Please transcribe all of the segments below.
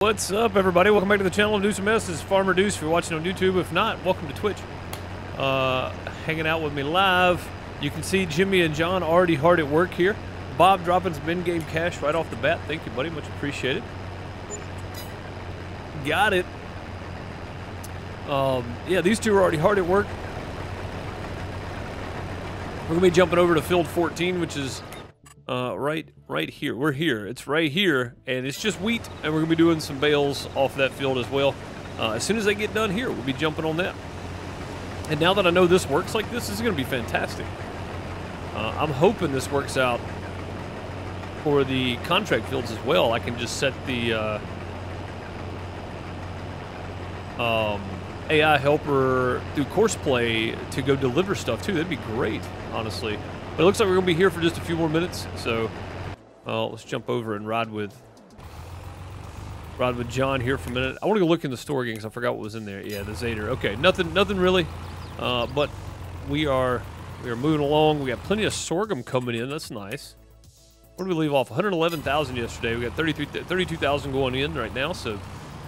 What's up, everybody? Welcome back to the channel. Deuce and Mess. This is Farmer Deuce if you're watching on YouTube. If not, welcome to Twitch. Hanging out with me live. You can see Jimmy and John already hard at work here. Bob dropping some in-game cash right off the bat. Thank you, buddy. Much appreciated. Got it. Yeah, these two are already hard at work. We're going to be jumping over to field 14, which is right here. We're here. It's right here, and it's just wheat, and we're going to be doing some bales off that field as well. As soon as they get done here, we'll be jumping on that. And now that I know this works like this is going to be fantastic. I'm hoping this works out for the contract fields as well. I can just set the AI helper through courseplay to go deliver stuff too. That'd be great, honestly. But it looks like we're gonna be here for just a few more minutes, so let's jump over and ride with John here for a minute. I want to go look in the store again because I forgot what was in there. Yeah, the Zader. Okay, nothing really. But we are moving along. We got plenty of sorghum coming in. That's nice. What did we leave off? 111,000 yesterday. We got 32,000 going in right now. So,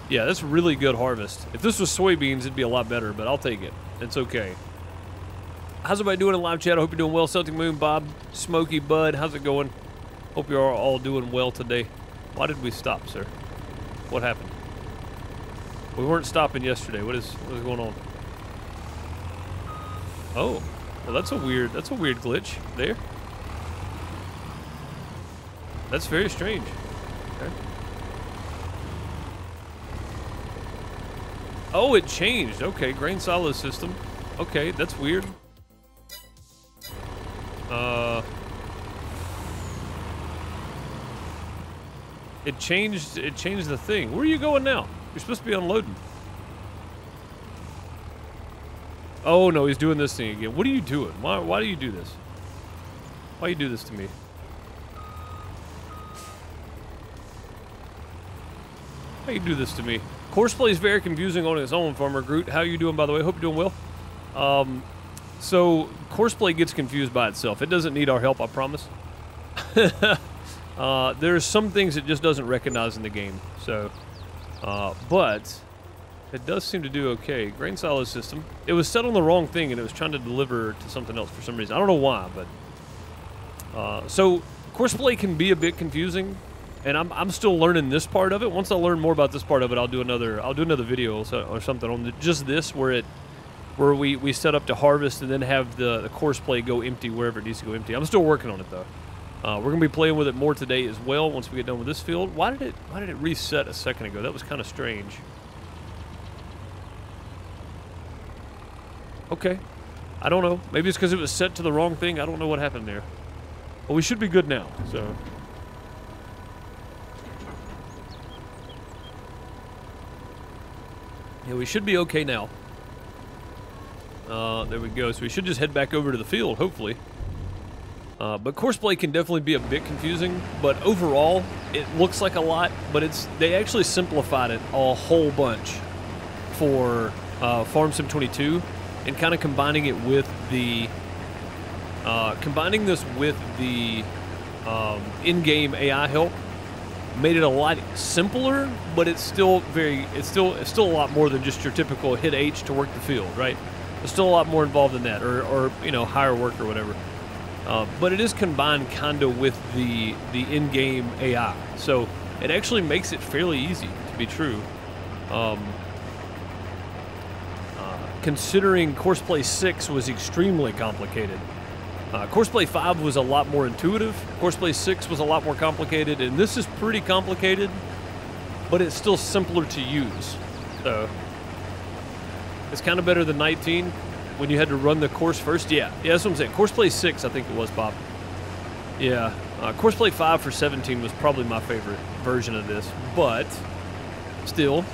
yeah, that's a really good harvest. If this was soybeans, it'd be a lot better, but I'll take it. It's okay. How's everybody doing in live chat? I hope you're doing well. Celtic Moon, Bob, Smokey, Bud, how's it going? Hope you're all doing well today. Why did we stop, sir? What happened? We weren't stopping yesterday. What is going on? Oh, well, that's a weird glitch there. That's very strange. Okay. Oh, it changed. Okay, grain silo system. Okay, that's weird. It changed the thing. Where are you going now? You're supposed to be unloading. Oh no, he's doing this thing again. What are you doing? Why do you do this? Why do you do this to me? Why you do this to me? Courseplay is very confusing on its own, Farmer Groot. How are you doing, by the way? Hope you're doing well. So courseplay gets confused by itself. It doesn't need our help, I promise. There's some things it just doesn't recognize in the game. So, but it does seem to do okay. Grain silo system. It was set on the wrong thing, and it was trying to deliver to something else for some reason. I don't know why, but so courseplay can be a bit confusing, and I'm still learning this part of it. Once I learn more about this part of it, I'll do another video or something on just this where we set up to harvest and then have the courseplay go empty wherever it needs to go empty. I'm still working on it though. We're gonna be playing with it more today as well once we get done with this field. Why did it reset a second ago? That was kind of strange. Okay, I don't know. Maybe it's because it was set to the wrong thing. I don't know what happened there. Well, we should be good now. So. Yeah, we should be okay now. There we go. So we should just head back over to the field, hopefully. But courseplay can definitely be a bit confusing, but overall, it looks like a lot, but they actually simplified it a whole bunch for Farm Sim 22, and kind of combining it with the in-game AI help made it a lot simpler, but it's still a lot more than just your typical hit H to work the field, right? There's still a lot more involved in that, or you know, hire work or whatever. But it is combined kind of with the in-game AI, so it actually makes it fairly easy to be true. Considering Courseplay 6 was extremely complicated. Courseplay 5 was a lot more intuitive. Courseplay 6 was a lot more complicated, and this is pretty complicated, but it's still simpler to use. So it's kind of better than 19 when you had to run the course first. Yeah, that's what I'm saying. Courseplay 6, I think it was, Bob. Yeah, Courseplay 5 for 17 was probably my favorite version of this, but still,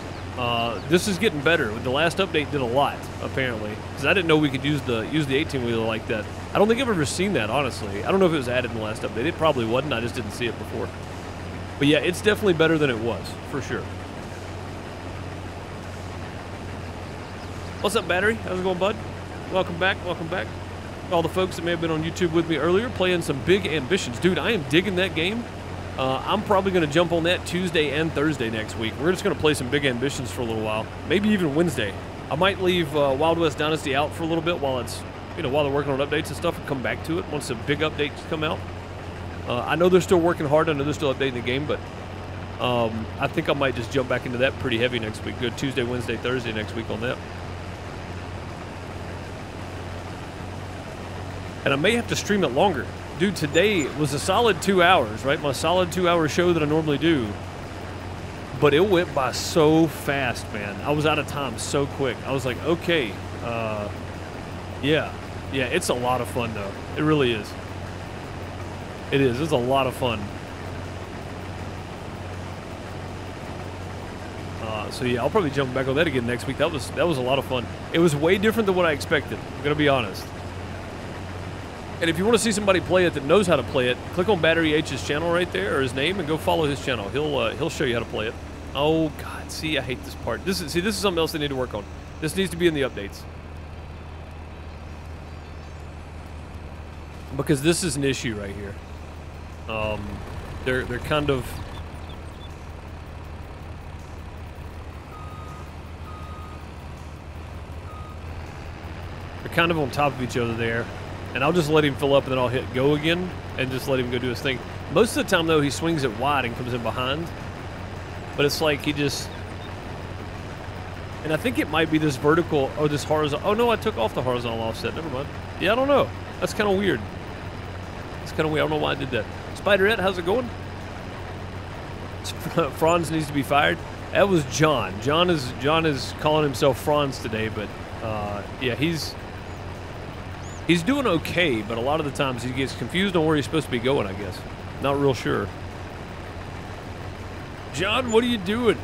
this is getting better. The last update did a lot, apparently, because I didn't know we could use the 18-wheeler like that. I don't think I've ever seen that, honestly. I don't know if it was added in the last update. It probably wasn't. I just didn't see it before. But yeah, it's definitely better than it was, for sure. What's up, Battery? How's it going, bud? Welcome back. Welcome back. All the folks that may have been on YouTube with me earlier playing some Big Ambitions. Dude, I am digging that game. I'm probably going to jump on that Tuesday and Thursday next week. We're just going to play some Big Ambitions for a little while. Maybe even Wednesday. I might leave Wild West Dynasty out for a little bit while it's, while they're working on updates and stuff, and come back to it once the big updates come out. I know they're still working hard. I know they're still updating the game, but I think I might just jump back into that pretty heavy next week. Go Tuesday, Wednesday, Thursday next week on that. And I may have to stream it longer. Dude, today was a solid 2 hours, right? My solid 2-hour show that I normally do. But it went by so fast, man. I was out of time so quick. I was like, okay, yeah, it's a lot of fun, though. It really is. It is. It's a lot of fun. So yeah, I'll probably jump back on that again next week. That was a lot of fun. It was way different than what I expected. I'm gonna be honest. And if you want to see somebody play it that knows how to play it, click on Battery H's channel right there, or his name, and go follow his channel. He'll show you how to play it. Oh God, see, I hate this part. This is something else they need to work on. This needs to be in the updates. Because this is an issue right here. They're kind of... They're kind of on top of each other there. And I'll just let him fill up, and then I'll hit go again, and just let him go do his thing. Most of the time, though, he swings it wide and comes in behind. But it's like he just... And I think it might be this vertical, or this horizontal... Oh, no, I took off the horizontal offset. Never mind. Yeah, I don't know. That's kind of weird. It's kind of weird. I don't know why I did that. Spiderette, how's it going? Franz needs to be fired. That was John. John is calling himself Franz today, but yeah, he's doing okay, but a lot of the times he gets confused on where he's supposed to be going, I guess. Not real sure. John, what are you doing?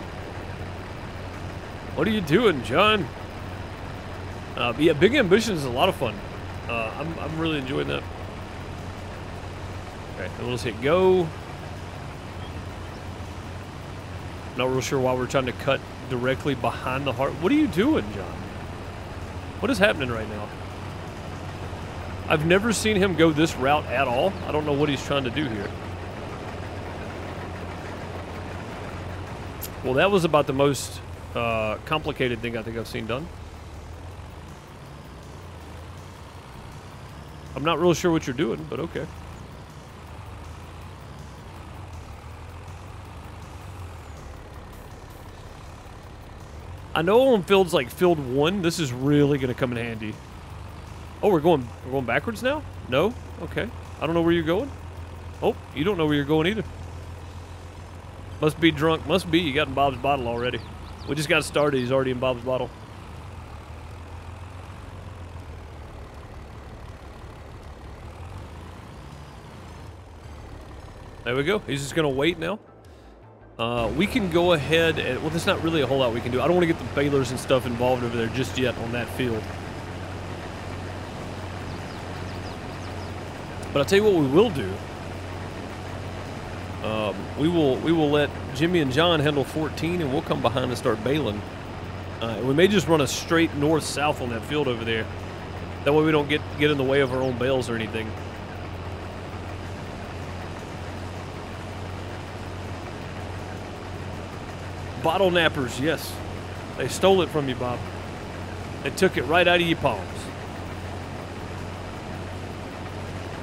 What are you doing, John? But yeah, Big Ambitions is a lot of fun. I'm really enjoying that. Okay, then we'll just hit go. Not real sure why we're trying to cut directly behind the heart. What are you doing, John? What is happening right now? I've never seen him go this route at all. I don't know what he's trying to do here. Well, that was about the most complicated thing I think I've seen done. I'm not real sure what you're doing, but okay. I know on fields like field 1, this is really going to come in handy. Oh, we're going backwards now? No? Okay. I don't know where you're going. Oh, you don't know where you're going either. Must be drunk. Must be. You got in Bob's bottle already. We just got started. He's already in Bob's bottle. There we go. He's just going to wait now. We can go ahead and... Well, there's not really a whole lot we can do. I don't want to get the balers and stuff involved over there just yet on that field. But I'll tell you what we will do. We will let Jimmy and John handle 14, and we'll come behind and start baling. We may just run a straight north-south on that field over there. That way we don't get in the way of our own bales or anything. Bottle nappers, yes. They stole it from you, Bob. They took it right out of your palms.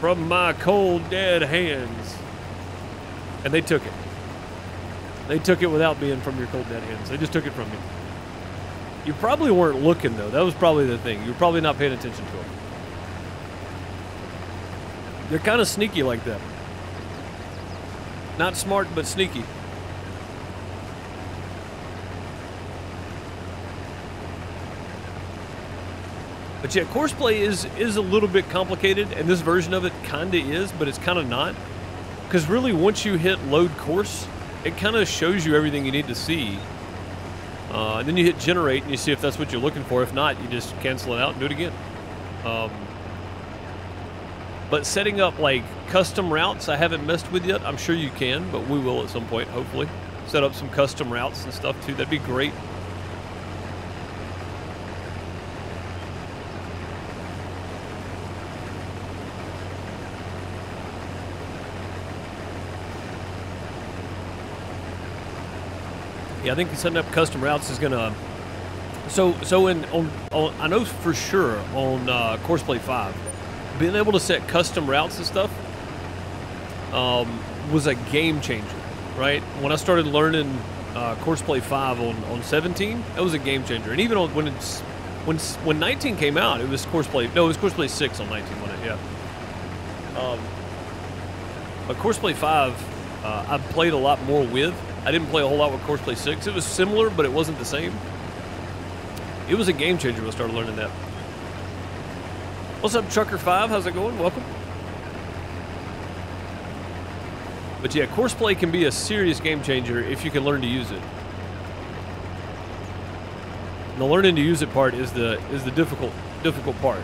From my cold, dead hands. And they took it. They took it without being from your cold, dead hands. They just took it from you. You probably weren't looking, though. That was probably the thing. You were probably not paying attention to them. They're kind of sneaky like that. Not smart, but sneaky. But yeah, course play is a little bit complicated, and this version of it kind of is, but it's kind of not. Because really, once you hit load course, it kind of shows you everything you need to see. And then you hit generate, and you see if that's what you're looking for. If not, you just cancel it out and do it again. But setting up, like, custom routes, I haven't messed with yet. I'm sure you can, but we will at some point, hopefully. Set up some custom routes and stuff, too. That'd be great. Yeah, I think setting up custom routes is gonna. So I know for sure on Courseplay 5, being able to set custom routes and stuff was a game changer, right? When I started learning Courseplay 5 on 17, that was a game changer. And even when 19 came out, it was Courseplay. No, it was Courseplay 6 on 19, wasn't it? Yeah. But Courseplay 5, I played a lot more with. I didn't play a whole lot with Courseplay 6. It was similar, but it wasn't the same. It was a game changer when I started learning that. What's up, Trucker 5? How's it going? Welcome. But yeah, Courseplay can be a serious game changer if you can learn to use it. And the learning to use it part is the difficult part.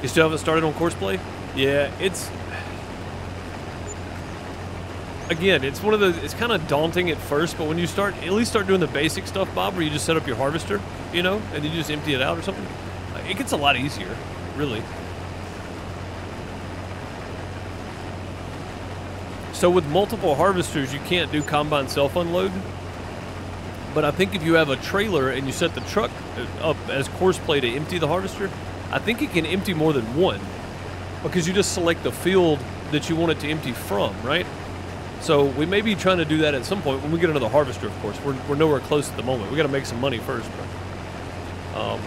You still haven't started on Courseplay? Yeah, it's... Again, it's one of the... It's kind of daunting at first, but when you at least start doing the basic stuff, Bob, where you just set up your harvester, you know, and you just empty it out or something, it gets a lot easier, really. So with multiple harvesters, you can't do combine self-unload. But I think if you have a trailer and you set the truck up as Courseplay to empty the harvester, I think it can empty more than one. Because you just select the field that you want it to empty from, right? So we may be trying to do that at some point when we get another harvester, of course. We're nowhere close at the moment. We got to make some money first. But,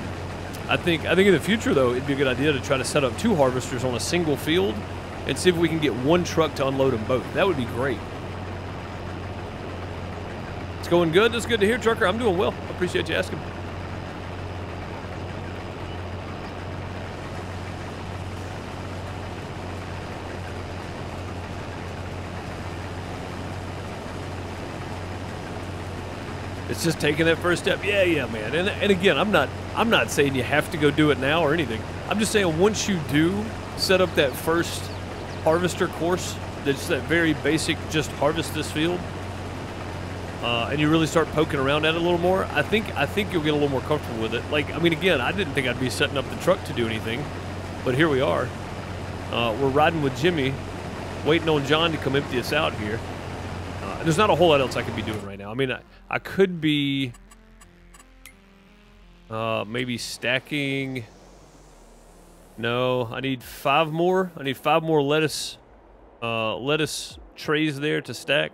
I think in the future, though, it'd be a good idea to try to set up 2 harvesters on a single field and see if we can get one truck to unload them both. That would be great. It's going good. That's good to hear, Trucker. I'm doing well. I appreciate you asking. It's just taking that first step. Yeah, man. And again, I'm not saying you have to go do it now or anything. I'm just saying once you do set up that first harvester course, that's that very basic, just harvest this field, and you really start poking around at it a little more, I think you'll get a little more comfortable with it. Like, I mean, again, I didn't think I'd be setting up the truck to do anything, but here we are. We're riding with Jimmy, waiting on John to come empty us out here. There's not a whole lot else I could be doing right now. I mean, I could be maybe stacking. No, I need 5 more. I need 5 more lettuce trays there to stack.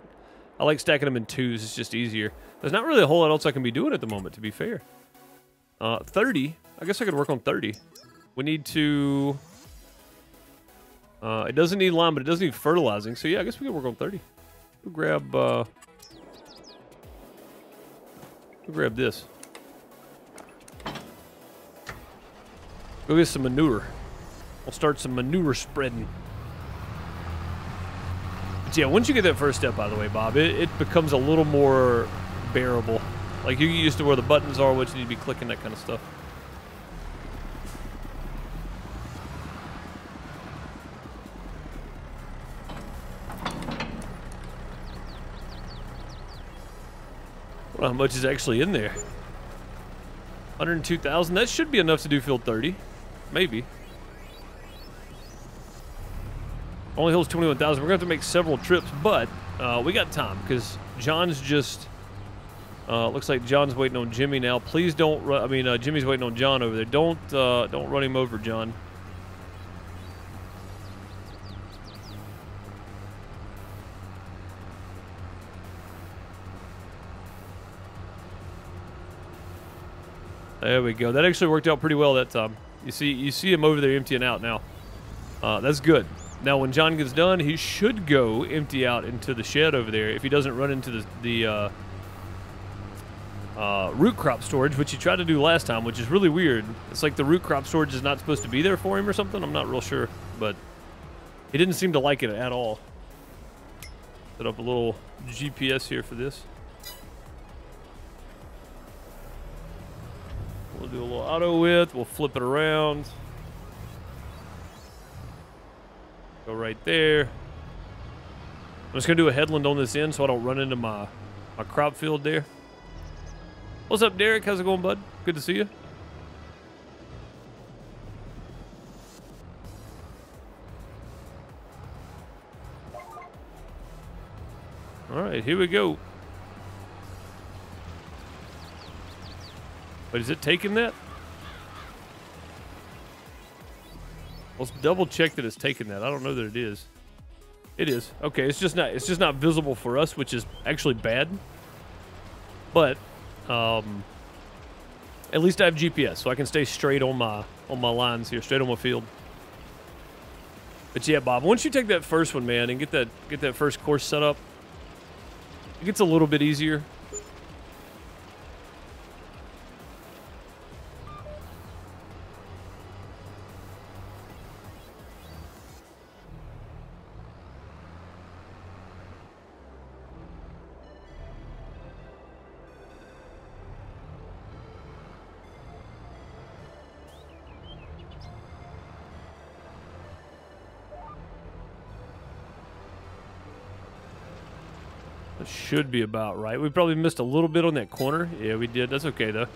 I like stacking them in 2s. It's just easier. There's not really a whole lot else I can be doing at the moment, to be fair. 30. I guess I could work on 30. We need to... it doesn't need lime, but it does need fertilizing. So yeah, I guess we could work on 30. We'll grab this. Go get some manure. We'll start some manure spreading. But yeah, once you get that first step out of the way, Bob, it becomes a little more bearable. Like, you get used to where the buttons are, what you need to be clicking, that kind of stuff. I don't know how much is actually in there. 102,000. That should be enough to do field 30. Maybe. Only holds 21,000. We're going to have to make several trips, but we got time because John's just... looks like John's waiting on Jimmy now. Please don't run... I mean, Jimmy's waiting on John over there. Don't run him over, John. There we go. That actually worked out pretty well that time. You see him over there emptying out now. That's good. Now, when John gets done, he should go empty out into the shed over there if he doesn't run into the root crop storage, which he tried to do last time, which is really weird. It's like the root crop storage is not supposed to be there for him or something. I'm not real sure, but he didn't seem to like it at all. Set up a little GPS here for this. We'll do a little auto width. We'll flip it around. Go right there. I'm just going to do a headland on this end so I don't run into my crop field there. What's up, Derek? How's it going, bud? Good to see you. All right, here we go. But is it taking that? Let's double check that it's taking that. I don't know that it is. It is. Okay, it's just not visible for us, which is actually bad. But at least I have GPS, so I can stay straight on my lines here, straight on my field. But yeah, Bob, once you take that first one, man, and get that first course set up, it gets a little bit easier. That should be about right. We probably missed a little bit on that corner. Yeah, we did. That's okay, though.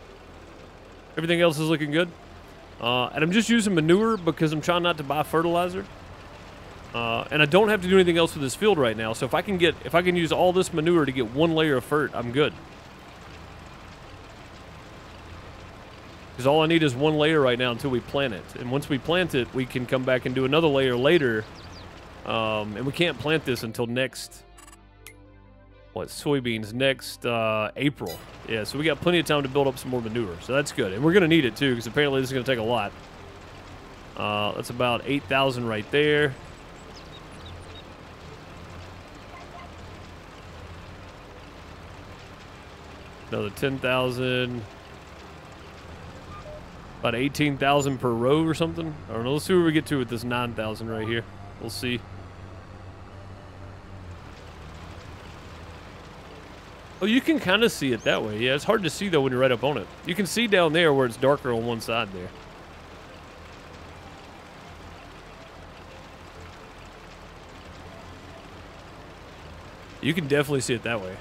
Everything else is looking good. And I'm just using manure because I'm trying not to buy fertilizer. And I don't have to do anything else with this field right now. So if I can use all this manure to get one layer of fert, I'm good. Because all I need is one layer right now until we plant it. And once we plant it, we can come back and do another layer later. And we can't plant this until next... soybeans next April. Yeah, so we got plenty of time to build up some more manure. So that's good. And we're going to need it, too, because apparently this is going to take a lot. That's about 8,000 right there. Another 10,000. About 18,000 per row or something. I don't know. Let's see where we get to with this 9,000 right here. We'll see. Oh, you can kind of see it that way. Yeah, it's hard to see, though, when you're right up on it. You can see down there where it's darker on one side there. You can definitely see it that way.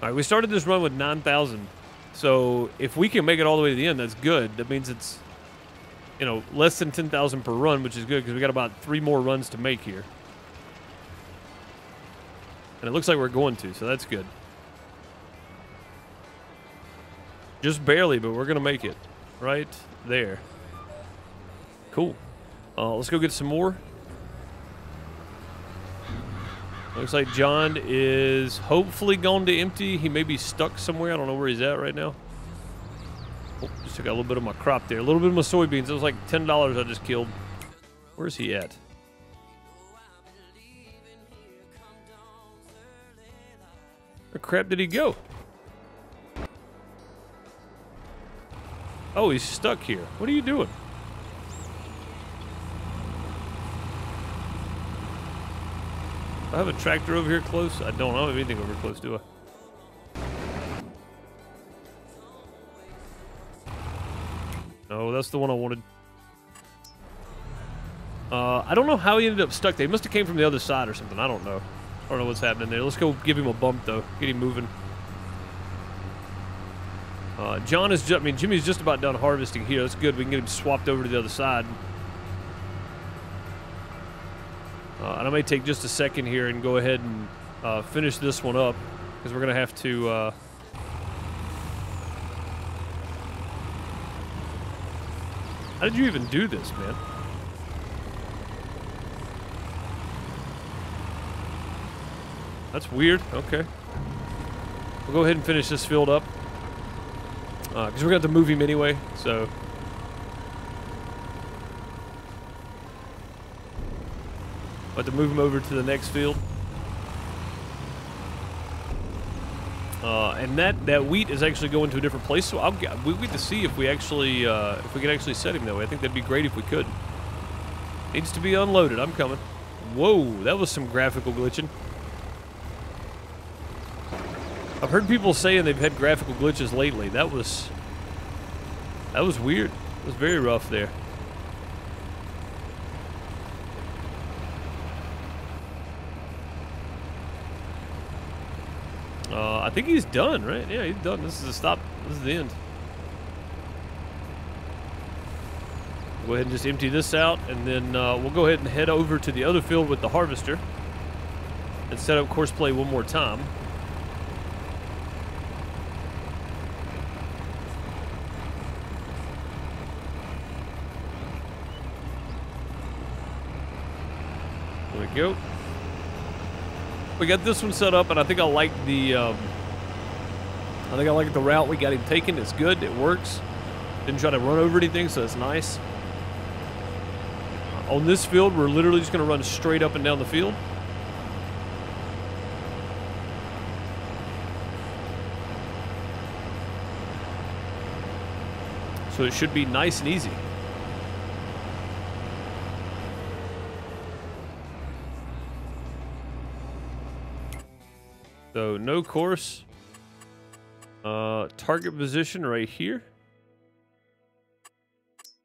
All right, we started this run with 9,000. So if we can make it all the way to the end, that's good. That means it's, you know, less than 10,000 per run, which is good because we got about 3 more runs to make here. And it looks like we're going to, so that's good. Just barely, but we're going to make it. Right there. Cool. Let's go get some more. Looks like John is hopefully gone to empty. He may be stuck somewhere. I don't know where he's at right now. Oh, just took out a little bit of my crop there. A little bit of my soybeans. It was like $10 I just killed. Where's he at? Where crap did he go? Oh, he's stuck here. What are you doing? I have a tractor over here close. I don't have anything over here close, do I? No, that's the one I wanted. I don't know how he ended up stuck there. He must have came from the other side or something. I don't know. I don't know what's happening there. Let's go give him a bump, though. Get him moving. John is just, I mean, Jimmy's just about done harvesting here. That's good. We can get him swapped over to the other side. And I may take just a second here and go ahead and finish this one up because we're going to have to... How did you even do this, man? That's weird. Okay. We'll go ahead and finish this field up. Because we're going to have to move him anyway, so... But to move him over to the next field. And that wheat is actually going to a different place, so we get to see if we actually if we can actually set him that way. I think that'd be great if we could. Needs to be unloaded. I'm coming. Whoa, that was some graphical glitching. I've heard people saying they've had graphical glitches lately. That was weird. It was very rough there. I think he's done, right? Yeah, he's done. This is the stop. This is the end. Go ahead and just empty this out, and then we'll go ahead and head over to the other field with the harvester and set up course play one more time. There we go. We got this one set up, and I think I like the route we got him taken. It's good. It works. Didn't try to run over anything, so it's nice. On this field, we're literally just going to run straight up and down the field. So it should be nice and easy. So no course. Target position right here.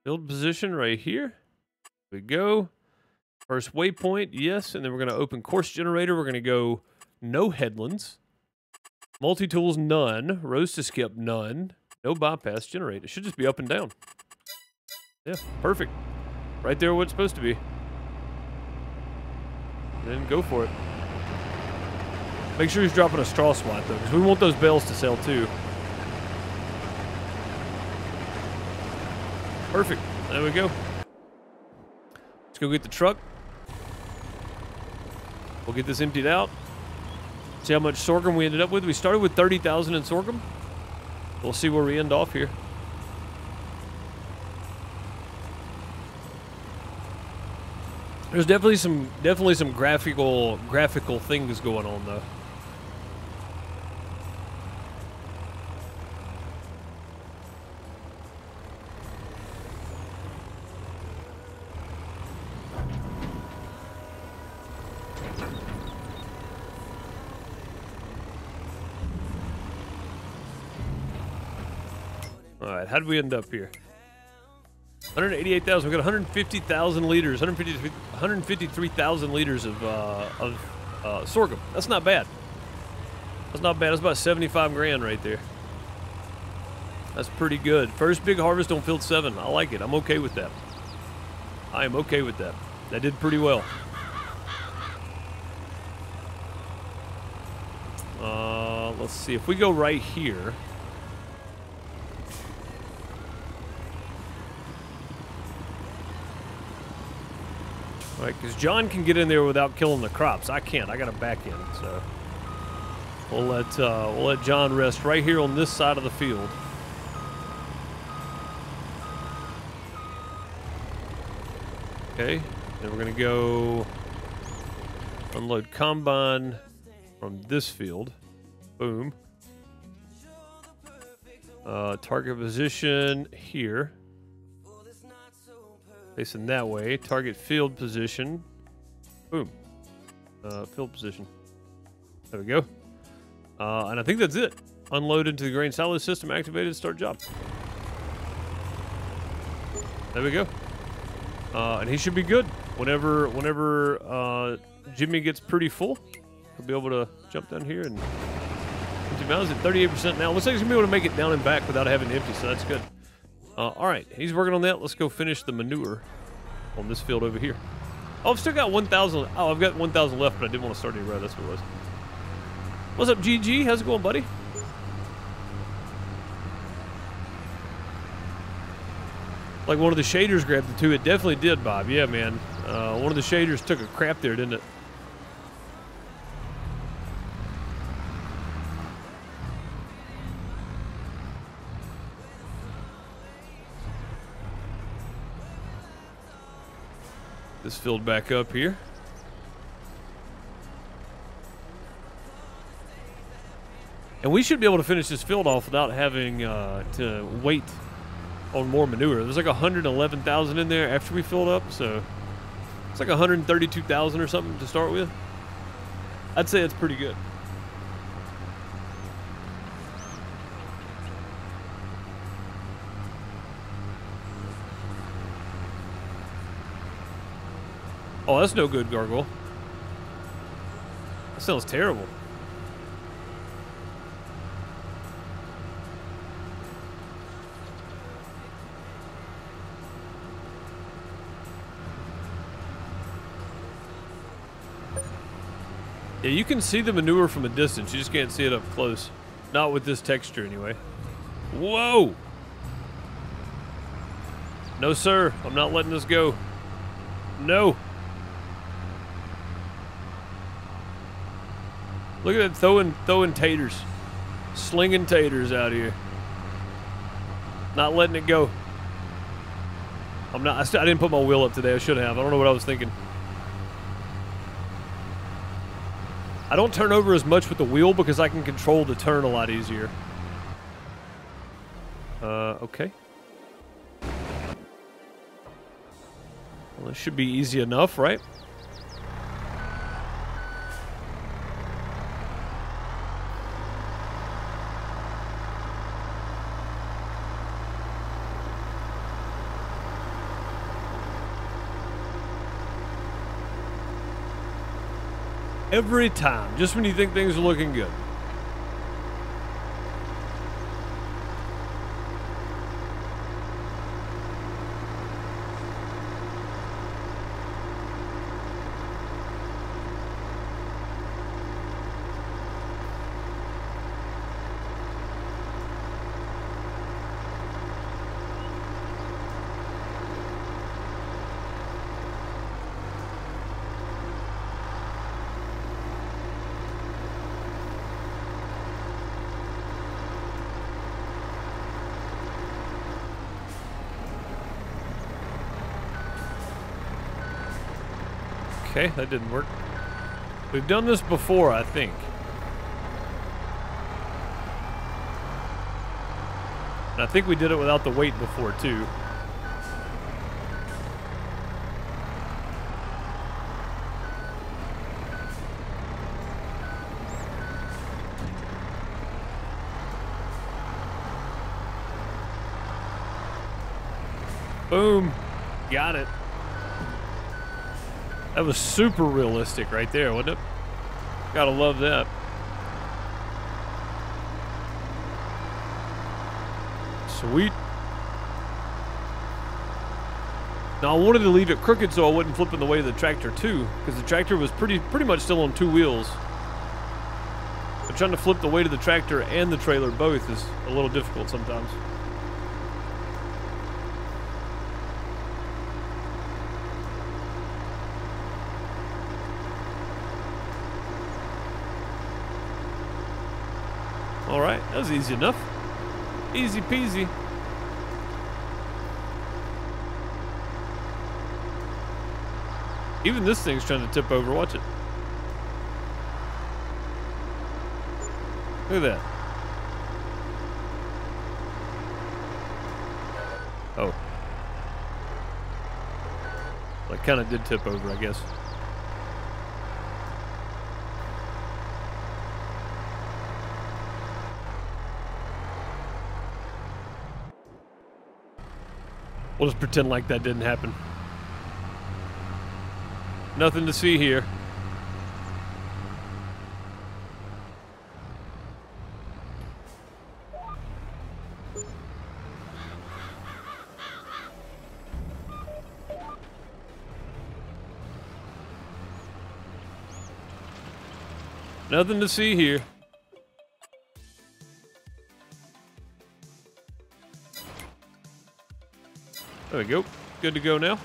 Field position right here. We go. First waypoint, yes, and then we're going to open course generator. We're going to go no headlands. Multi-tools, none. Rows to skip, none. No bypass, generate. It should just be up and down. Yeah, perfect. Right there where it's supposed to be. And then go for it. Make sure he's dropping a straw swat, though, because we want those bales to sell, too. Perfect. There we go. Let's go get the truck. We'll get this emptied out. See how much sorghum we ended up with. We started with 30,000 in sorghum. We'll see where we end off here. There's definitely some graphical things going on, though. Alright, how did we end up here? 188,000. We got 150,000 liters, 153,000 liters of sorghum. That's not bad. That's not bad. That's about 75 grand right there. That's pretty good. First big harvest on field 7. I like it. I'm okay with that. I am okay with that. That did pretty well. Let's see. If we go right here. Right, because John can get in there without killing the crops. I can't. I got a back end, so we'll let John rest right here on this side of the field. Okay, then we're gonna go unload combine from this field. Boom. Target position here. Facing that way. Target field position. Boom. Field position. There we go. And I think that's it. Unload into the grain silo system. Activated. Start job. There we go. And he should be good. Whenever Jimmy gets pretty full, he'll be able to jump down here and empty mounds at 38% now. Looks like he's going to be able to make it down and back without having to empty, so that's good. All right, he's working on that. Let's go finish the manure on this field over here. Oh, I've still got 1,000. Oh, I've got 1,000 left, but I didn't want to start any row. That's what it was. What's up, GG? How's it going, buddy? Like one of the shaders grabbed the two. It definitely did, Bob. Yeah, man. One of the shaders took a crap there, didn't it? This filled back up here. And we should be able to finish this field off without having to wait on more manure. There's like 111,000 in there after we filled up, so it's like 132,000 or something to start with. I'd say it's pretty good. Oh, that's no good, Gargoyle. That sounds terrible. Yeah, you can see the manure from a distance. You just can't see it up close. Not with this texture, anyway. Whoa! No, sir. I'm not letting this go. No. Look at that throwing taters. Slinging taters out here. Not letting it go. I'm not. I didn't put my wheel up today. I should have. I don't know what I was thinking. I don't turn over as much with the wheel because I can control the turn a lot easier. Okay. Well, this should be easy enough, right? Every time, just when you think things are looking good. Okay, that didn't work. We've done this before, I think. And I think we did it without the weight before, too. Boom. Got it. That was super realistic right there, wasn't it? Gotta love that. Sweet. Now I wanted to leave it crooked so I wasn't flipping the weight of the tractor too, because the tractor was pretty much still on two wheels. But trying to flip the weight of the tractor and the trailer both is a little difficult sometimes. All right, that was easy enough. Easy peasy. Even this thing's trying to tip over. Watch it. Look at that. Oh. Well, it kind of did tip over, I guess. We'll just pretend like that didn't happen. Nothing to see here. Nothing to see here. There we go. Good to go now.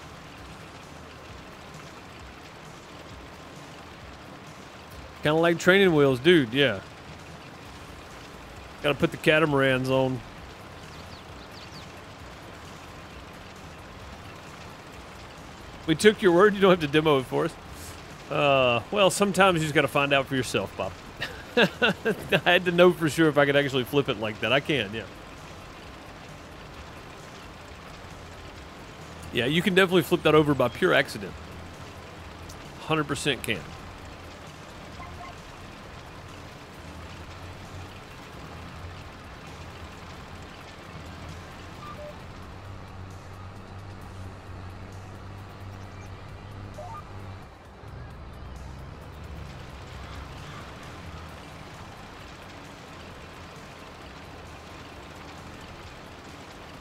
Kind of like training wheels, dude, yeah. Gotta put the catamarans on. We took your word, you don't have to demo it for us. Well, sometimes you just gotta find out for yourself, Bob. I had to know for sure if I could actually flip it like that. I can, yeah. Yeah, you can definitely flip that over by pure accident. 100% can.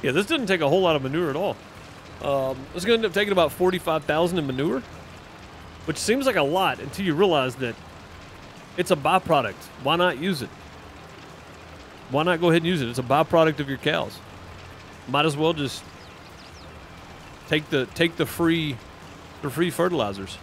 Yeah, this didn't take a whole lot of manure at all. It's going to end up taking about 45,000 in manure, which seems like a lot until you realize that It's a byproduct. Why not use it? Why not go ahead and use it? It's a byproduct of your cows. Might as well just take the free fertilizers.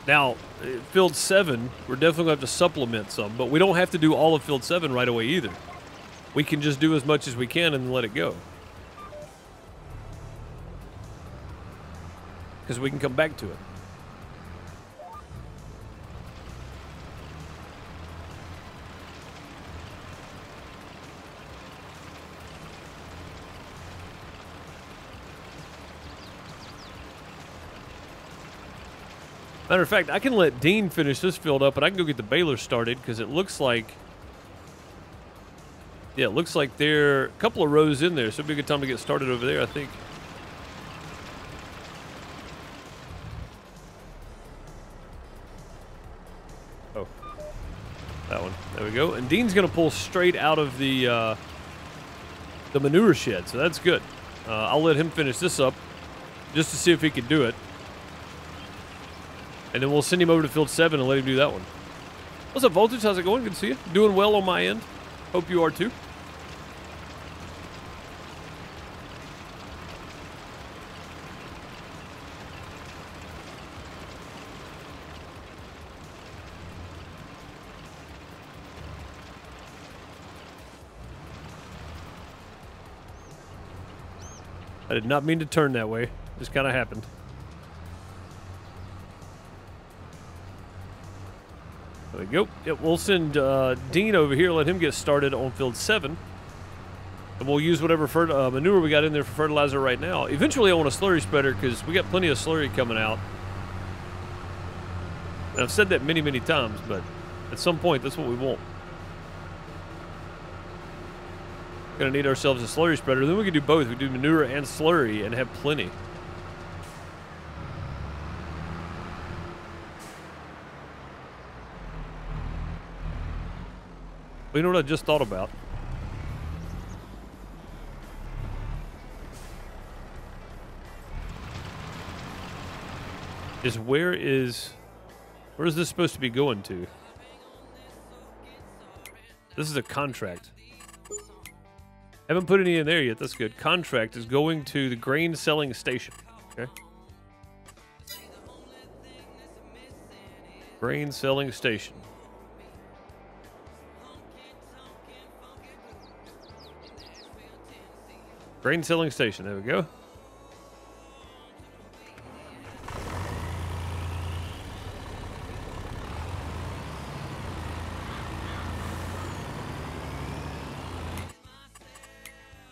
Now, field 7, we're definitely going to have to supplement some, but we don't have to do all of field 7 right away either. We can just do as much as we can and then let it go. Because we can come back to it. Matter of fact, I can let Dean finish this field up, and I can go get the balers started because it looks like, yeah, it looks like they're a couple of rows in there, so it'd be a good time to get started over there, I think. Oh, that one. There we go. And Dean's gonna pull straight out of the manure shed, so that's good. I'll let him finish this up just to see if he can do it. And then we'll send him over to field 7 and let him do that one. What's up, Voltage? How's it going? Good to see you. Doing well on my end. Hope you are too. I did not mean to turn that way. Just kind of happened. There we go. Yep, we'll send Dean over here, let him get started on field 7. And we'll use whatever manure we got in there for fertilizer right now. Eventually I want a slurry spreader because we got plenty of slurry coming out. And I've said that many, many times, but at some point that's what we want. Gonna need ourselves a slurry spreader. Then we can do both. We do manure and slurry and have plenty. You know what I just thought about? Where is this supposed to be going to? This is a contract. Haven't put any in there yet. That's good. Contract is going to the grain selling station. Okay. Grain selling station. Grain selling station. There we go.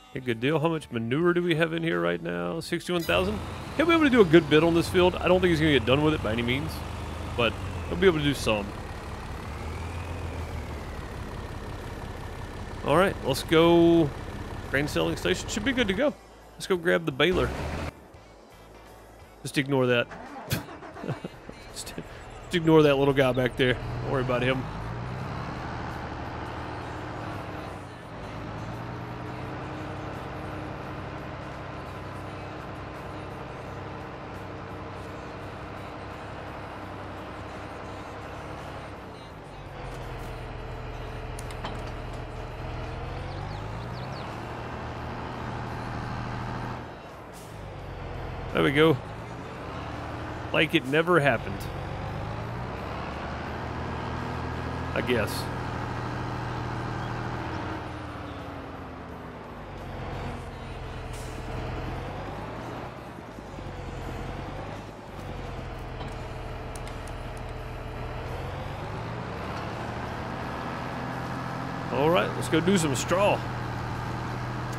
Okay, good deal. How much manure do we have in here right now? 61,000. He'll be able to do a good bit on this field. I don't think he's going to get done with it by any means, but he'll be able to do some. All right, let's go. Grain selling station should be good to go. Let's go grab the baler. Just ignore that. Just ignore that little guy back there. Don't worry about him. There we go. Like it never happened. I guess. All right, let's go do some straw.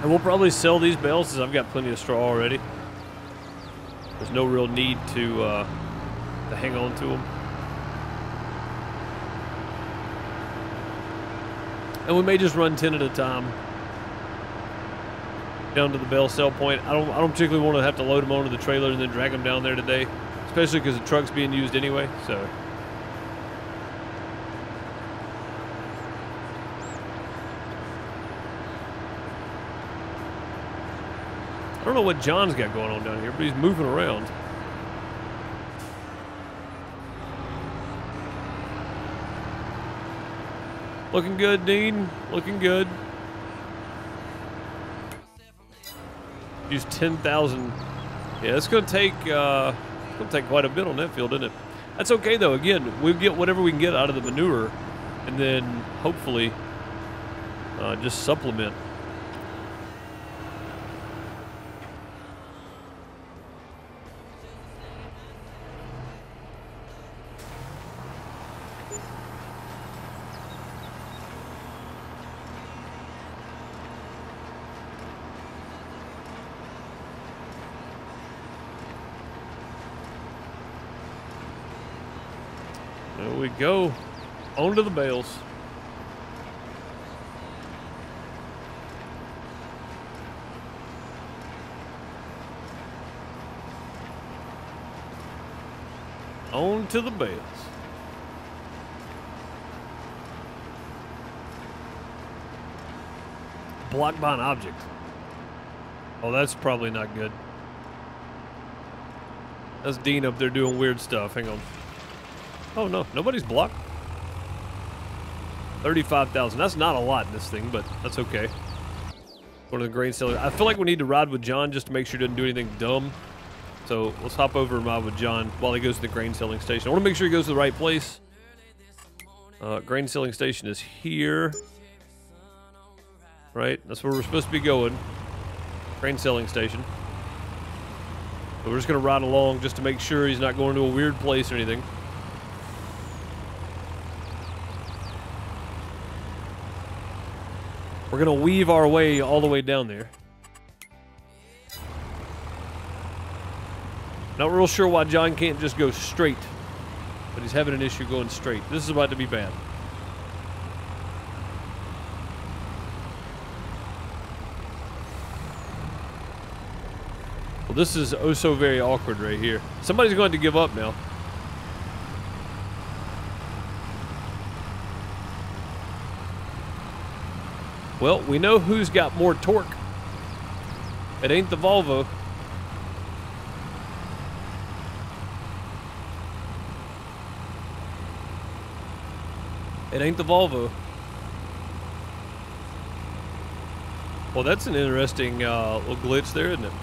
And we'll probably sell these bales since I've got plenty of straw already. There's no real need to hang on to them. And we may just run 10 at a time down to the bale sell point. I don't particularly want to have to load them onto the trailer and then drag them down there today, especially because the truck's being used anyway. So I don't know what John's got going on down here, but he's moving around. Looking good, Dean. Looking good. Use 10,000. Yeah, it's gonna take quite a bit on that field, isn't it? That's okay though. Again, we'll get whatever we can get out of the manure, and then hopefully just supplement. There we go. On to the bales. On to the bales. Blocked by an object. Oh, that's probably not good. That's Dean up there doing weird stuff. Hang on. Oh, no. Nobody's blocked. 35,000. That's not a lot in this thing, but that's okay. Going to the grain cellar. I feel like we need to ride with John just to make sure he doesn't do anything dumb. So let's hop over and ride with John while he goes to the grain selling station. I want to make sure he goes to the right place. Grain selling station is here. Right? That's where we're supposed to be going. Grain selling station. So we're just going to ride along just to make sure he's not going to a weird place or anything. We're going to weave our way all the way down there. Not real sure why John can't just go straight, but he's having an issue going straight. This is about to be bad. Well, this is oh so very awkward right here. Somebody's going to give up now. Well, we know who's got more torque. It ain't the Volvo. It ain't the Volvo. Well, that's an interesting little glitch there, isn't it?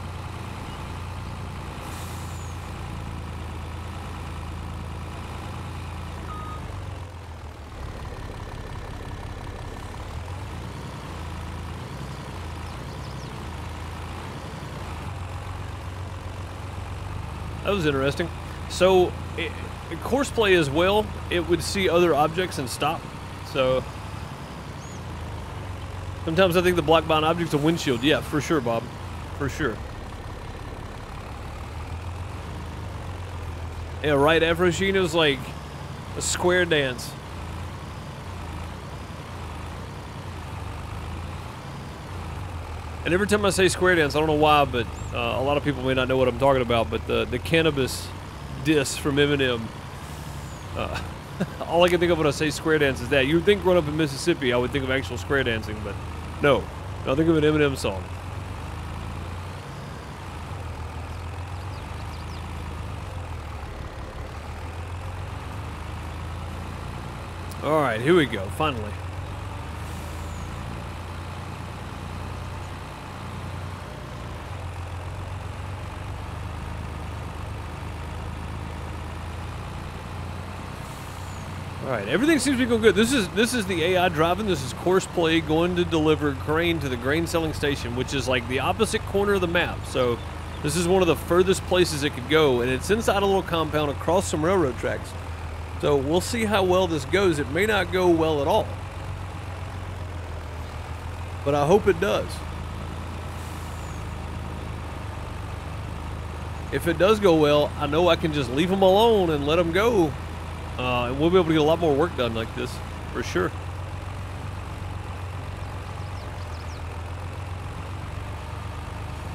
That was interesting. So, course play as well, it would see other objects and stop. So, sometimes I think the block by an object's a windshield. Yeah, for sure, Bob. For sure. Yeah, right, Afroshino's like a square dance. And every time I say square dance, I don't know why, but a lot of people may not know what I'm talking about, but the cannabis diss from Eminem, all I can think of when I say square dance is that. You would think growing up in Mississippi, I would think of actual square dancing, but no. I think of an Eminem song. All right, here we go, finally. All right, everything seems to be going good. This is the AI driving. This is course play going to deliver grain to the grain selling station, which is like the opposite corner of the map. So this is one of the furthest places it could go, and it's inside a little compound across some railroad tracks. So we'll see how well this goes. It may not go well at all, but I hope it does. If it does go well, I know I can just leave them alone and let them go. And we'll be able to get a lot more work done like this, for sure.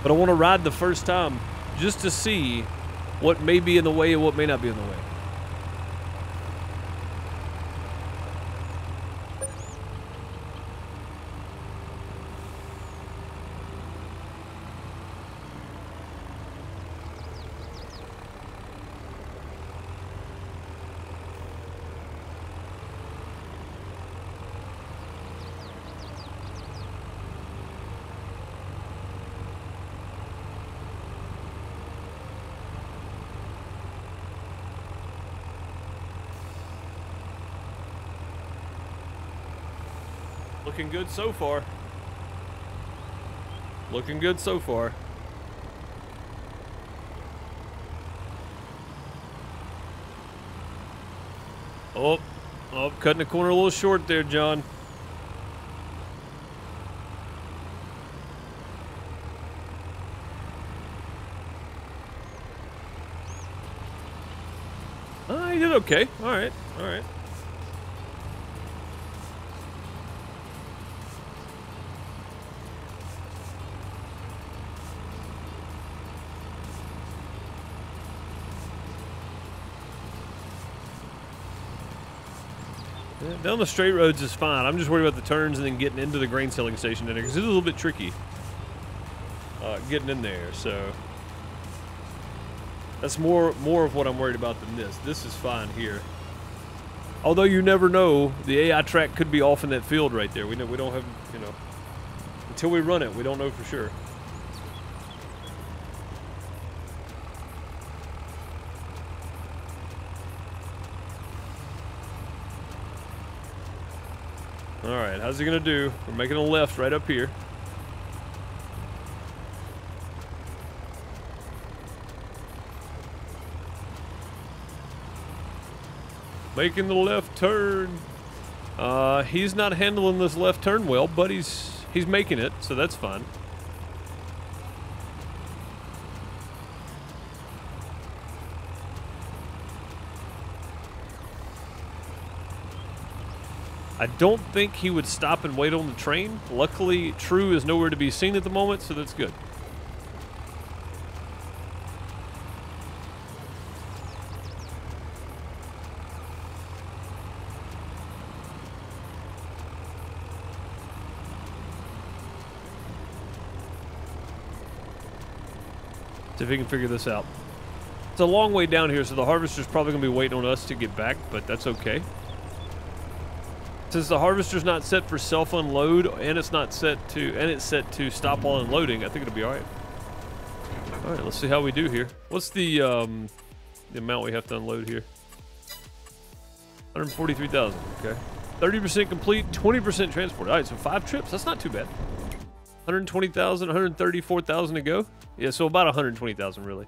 But I want to ride the first time just to see what may be in the way and what may not be in the way. Looking good so far. Looking good so far. Oh, cutting the corner a little short there, John. He did okay. All right, all right. Yeah, down the straight roads is fine. I'm just worried about the turns and then getting into the grain selling station in there because it's a little bit tricky getting in there. So that's more of what I'm worried about than this. This is fine here. Although you never know, the AI track could be off in that field right there. We don't have, you know, until we run it, we don't know for sure. All right, how's he gonna do? We're making a left right up here. Making the left turn. He's not handling this left turn well, but he's making it, so that's fine. I don't think he would stop and wait on the train. Luckily, True is nowhere to be seen at the moment, so that's good. See if we can figure this out. It's a long way down here, so the harvester's probably going to be waiting on us to get back, but that's okay. Since the harvester's not set for self-unload and it's not set to, and it's set to stop while unloading, I think it'll be all right. All right, let's see how we do here. What's the amount we have to unload here? 143,000. Okay. 30% complete, 20% transport. All right, so 5 trips. That's not too bad. 120,000, 134,000 to go. Yeah, so about 120,000 really.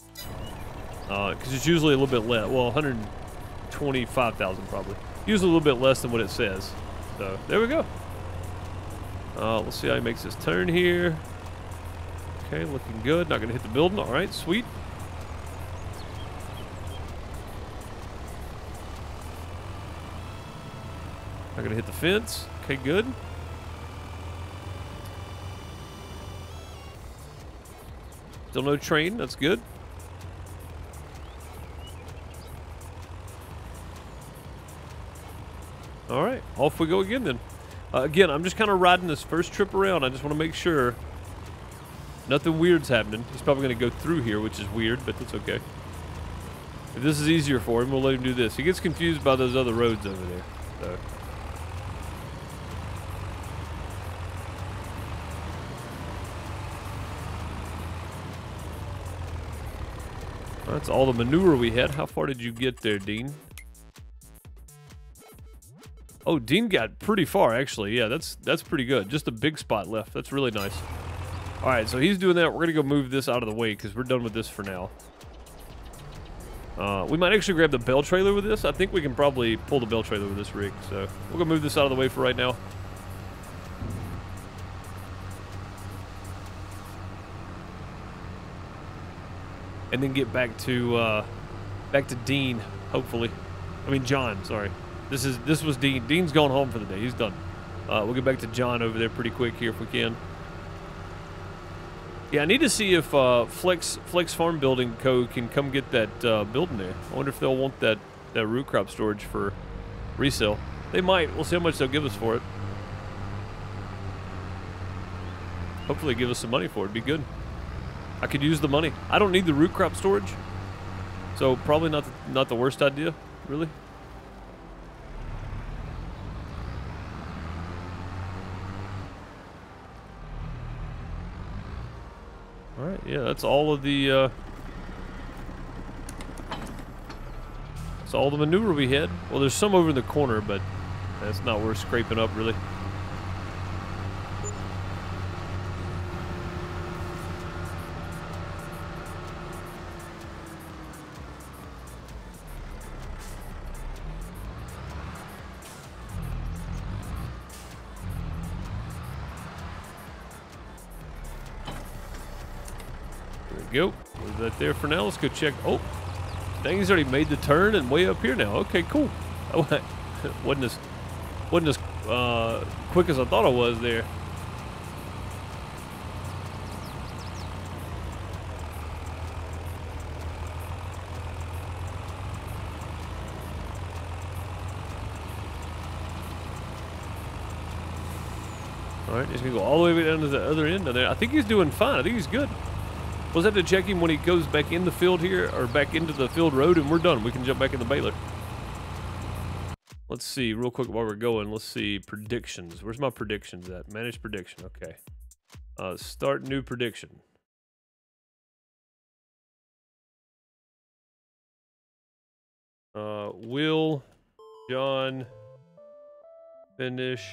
Because it's usually a little bit less. Well, 125,000 probably. Usually a little bit less than what it says. So there we go. Let's see how he makes this turn here. Okay, looking good. Not gonna hit the building. All right, sweet. Not gonna hit the fence. Okay, good. Still no train. That's good. All right, off we go again then. Again, I'm just kind of riding this first trip around. I just want to make sure nothing weird's happening. He's probably going to go through here, which is weird, but that's okay. If this is easier for him, we'll let him do this. He gets confused by those other roads over there. So. That's all the manure we had. How far did you get there, Dean? Oh, Dean got pretty far, actually. Yeah, that's pretty good. Just a big spot left. That's really nice. All right, so he's doing that. We're going to go move this out of the way because we're done with this for now. We might actually grab the bale trailer with this. I think we can probably pull the bale trailer with this rig. So we're going to move this out of the way for right now. And then get back to Dean, hopefully. I mean, John, sorry. This was Dean. Dean's gone home for the day. He's done. We'll get back to John over there pretty quick here if we can. Yeah, I need to see if Flex Farm Building Co. can come get that building there. I wonder if they'll want that root crop storage for resale. They might. We'll see how much they'll give us for it. Hopefully give us some money for it. It'd be good. I could use the money. I don't need the root crop storage, so probably not the worst idea, really. All right, yeah, that's all of the that's all the manure we had. Well, there's some over in the corner, but that's not worth scraping up, really. we go. Leave that there for now. Let's go check. Oh, dang, he's already made the turn and way up here now. Okay, cool. Oh, wasn't as quick as I thought I was there. All right, he's gonna go all the way down to the other end of there. I think he's doing fine. I think he's good. We'll have to check him when he goes back in the field here, or back into the field road, and we're done. We can jump back in the baler. Let's see, real quick while we're going, let's see, predictions. Where's my predictions at? Manage prediction, okay. Start new prediction. Will John finish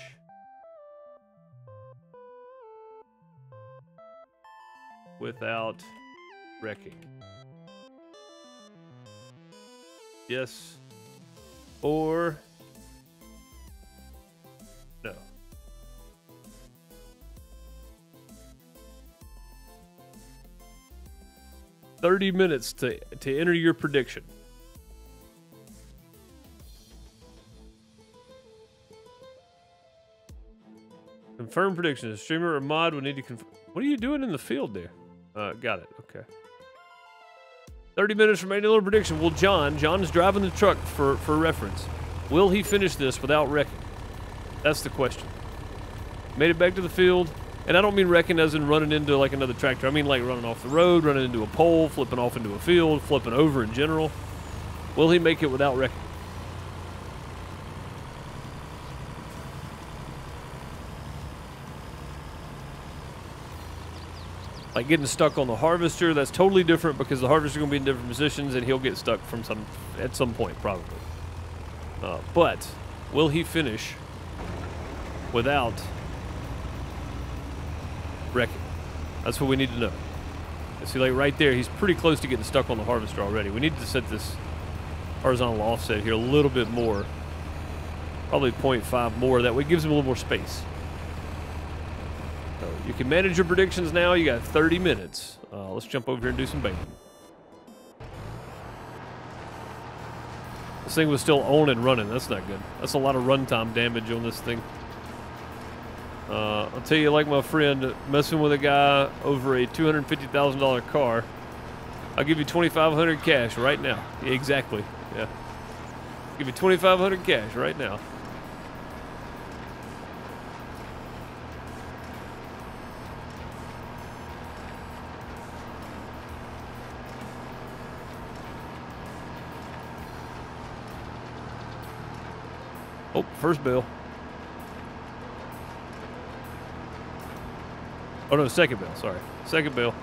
without wrecking? Yes or no? "30 minutes to enter your prediction." Confirm prediction. A streamer or mod would need to confirm. What are you doing in the field there? Got it. Okay. 30 minutes remaining on prediction. Will John's driving the truck for reference. Will he finish this without wrecking? That's the question. Made it back to the field. And I don't mean wrecking as in running into like another tractor. I mean like running off the road, running into a pole, flipping off into a field, flipping over in general. Will he make it without wrecking? Like getting stuck on the harvester, that's totally different because the harvester's gonna be in different positions and he'll get stuck at some point probably. But will he finish without wrecking? That's what we need to know. You see, like right there, he's pretty close to getting stuck on the harvester already. We need to set this horizontal offset here a little bit more, probably 0.5 more. That way it gives him a little more space. So you can manage your predictions now. You got 30 minutes. Let's jump over here and do some baling. This thing was still on and running. That's not good. That's a lot of runtime damage on this thing. I'll tell you, like my friend, messing with a guy over a $250,000 car. I'll give you $2,500 cash right now. Yeah, exactly. Yeah. Give you $2,500 cash right now. Oh, first bill. Oh no, second bill, sorry. Second bill.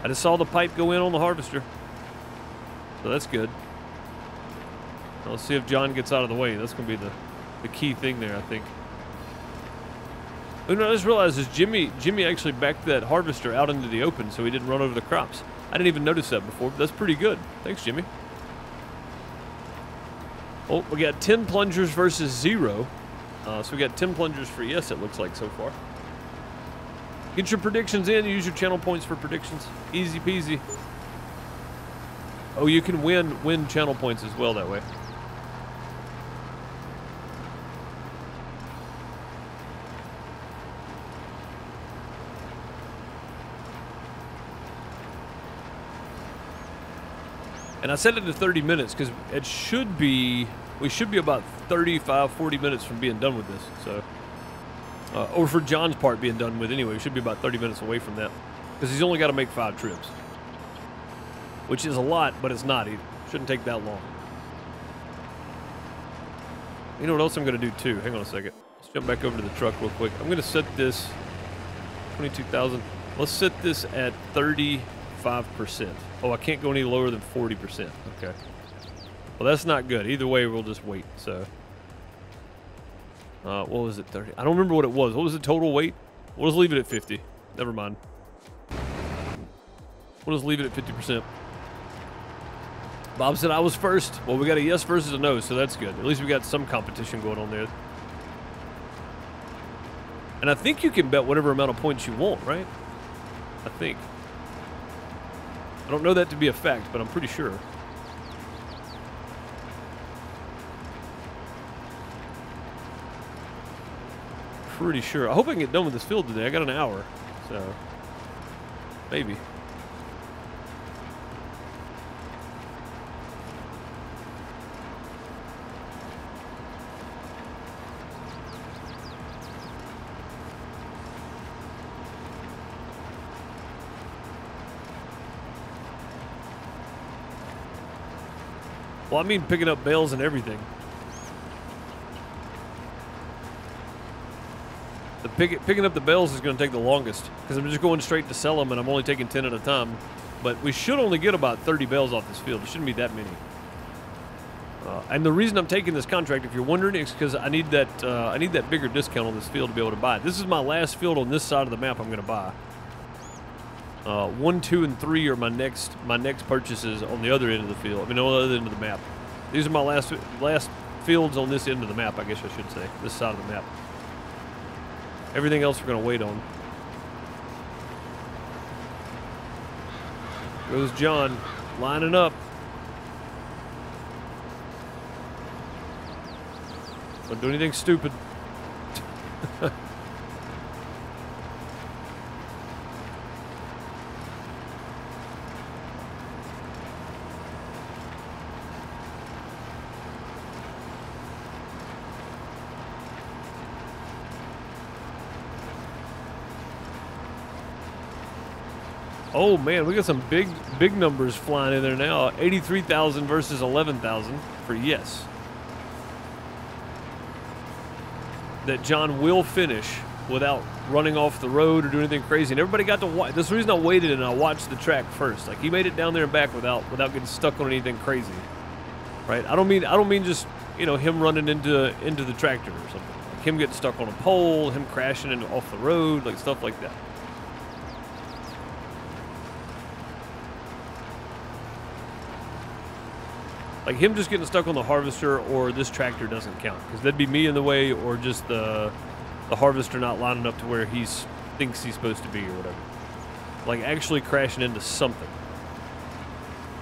I just saw the pipe go in on the harvester. So that's good. Now let's see if John gets out of the way. That's going to be the key thing there, I think. Oh, no, I just realized is Jimmy actually backed that harvester out into the open so he didn't run over the crops. I didn't even notice that before, but that's pretty good. Thanks, Jimmy. Oh, we got 10 plungers versus 0. So we got 10 plungers for yes, it looks like so far. Get your predictions in. Use your channel points for predictions. Easy peasy. Oh, you can win channel points as well that way. And I set it to 30 minutes because it should be, we should be about 35, 40 minutes from being done with this. So, or for John's part being done with anyway, we should be about 30 minutes away from that because he's only got to make 5 trips, which is a lot, but it's not either. Shouldn't take that long. You know what else I'm going to do too? Hang on a second. Let's jump back over to the truck real quick. I'm going to set this 22,000. Let's set this at 35%. Oh, I can't go any lower than 40%. Okay. Well, that's not good. Either way, we'll just wait. So, what was it? 30? I don't remember what it was. What was the total weight? We'll just leave it at 50. Never mind. We'll just leave it at 50%. Bob said I was first. Well, we got a yes versus a no, so that's good. At least we got some competition going on there. And I think you can bet whatever amount of points you want, right? I think. I don't know that to be a fact, but I'm pretty sure. Pretty sure. I hope I can get done with this field today. I got an hour, so maybe. Well, I mean picking up bales and everything. Picking up the bales is going to take the longest because I'm just going straight to sell them and I'm only taking 10 at a time. But we should only get about 30 bales off this field. It shouldn't be that many. And the reason I'm taking this contract, if you're wondering, is because I need that bigger discount on this field to be able to buy it. This is my last field on this side of the map I'm going to buy. 1, 2, and 3 are my next purchases on the other end of the field. I mean, on the other end of the map. These are my last fields on this end of the map, I guess I should say. This side of the map. Everything else we're going to wait on. Goes John, lining up. Don't do anything stupid. Oh man, we got some big numbers flying in there now. 83,000 versus 11,000 for yes. That John will finish without running off the road or doing anything crazy. And everybody got to watch. That's the reason I waited and I watched the track first. Like he made it down there and back without getting stuck on anything crazy. Right? I don't mean just, you know, him running into the tractor or something. Like him getting stuck on a pole, him crashing into off the road, like stuff like that. Like him just getting stuck on the harvester or this tractor doesn't count because that'd be me in the way or just the harvester not lining up to where he thinks he's supposed to be or whatever. Like actually crashing into something.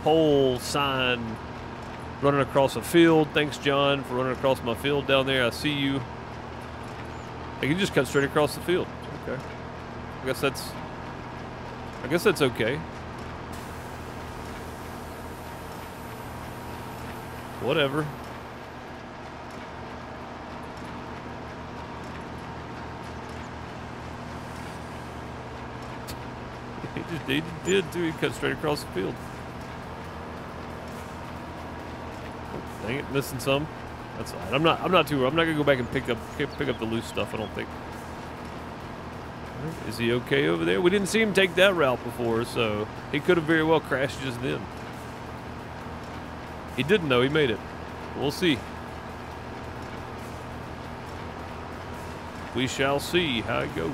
Pole, sign, running across a field. Thanks, John, for running across my field down there. I see you. Like you just cut straight across the field. Okay. I guess that's okay. Whatever. He did too. He cut straight across the field. Oh, dang it, missing some. That's all right. I'm not gonna go back and pick up the loose stuff. I don't think. Is he okay over there? We didn't see him take that route before, so he could have very well crashed just then. He didn't though, he made it. We'll see. We shall see how it goes.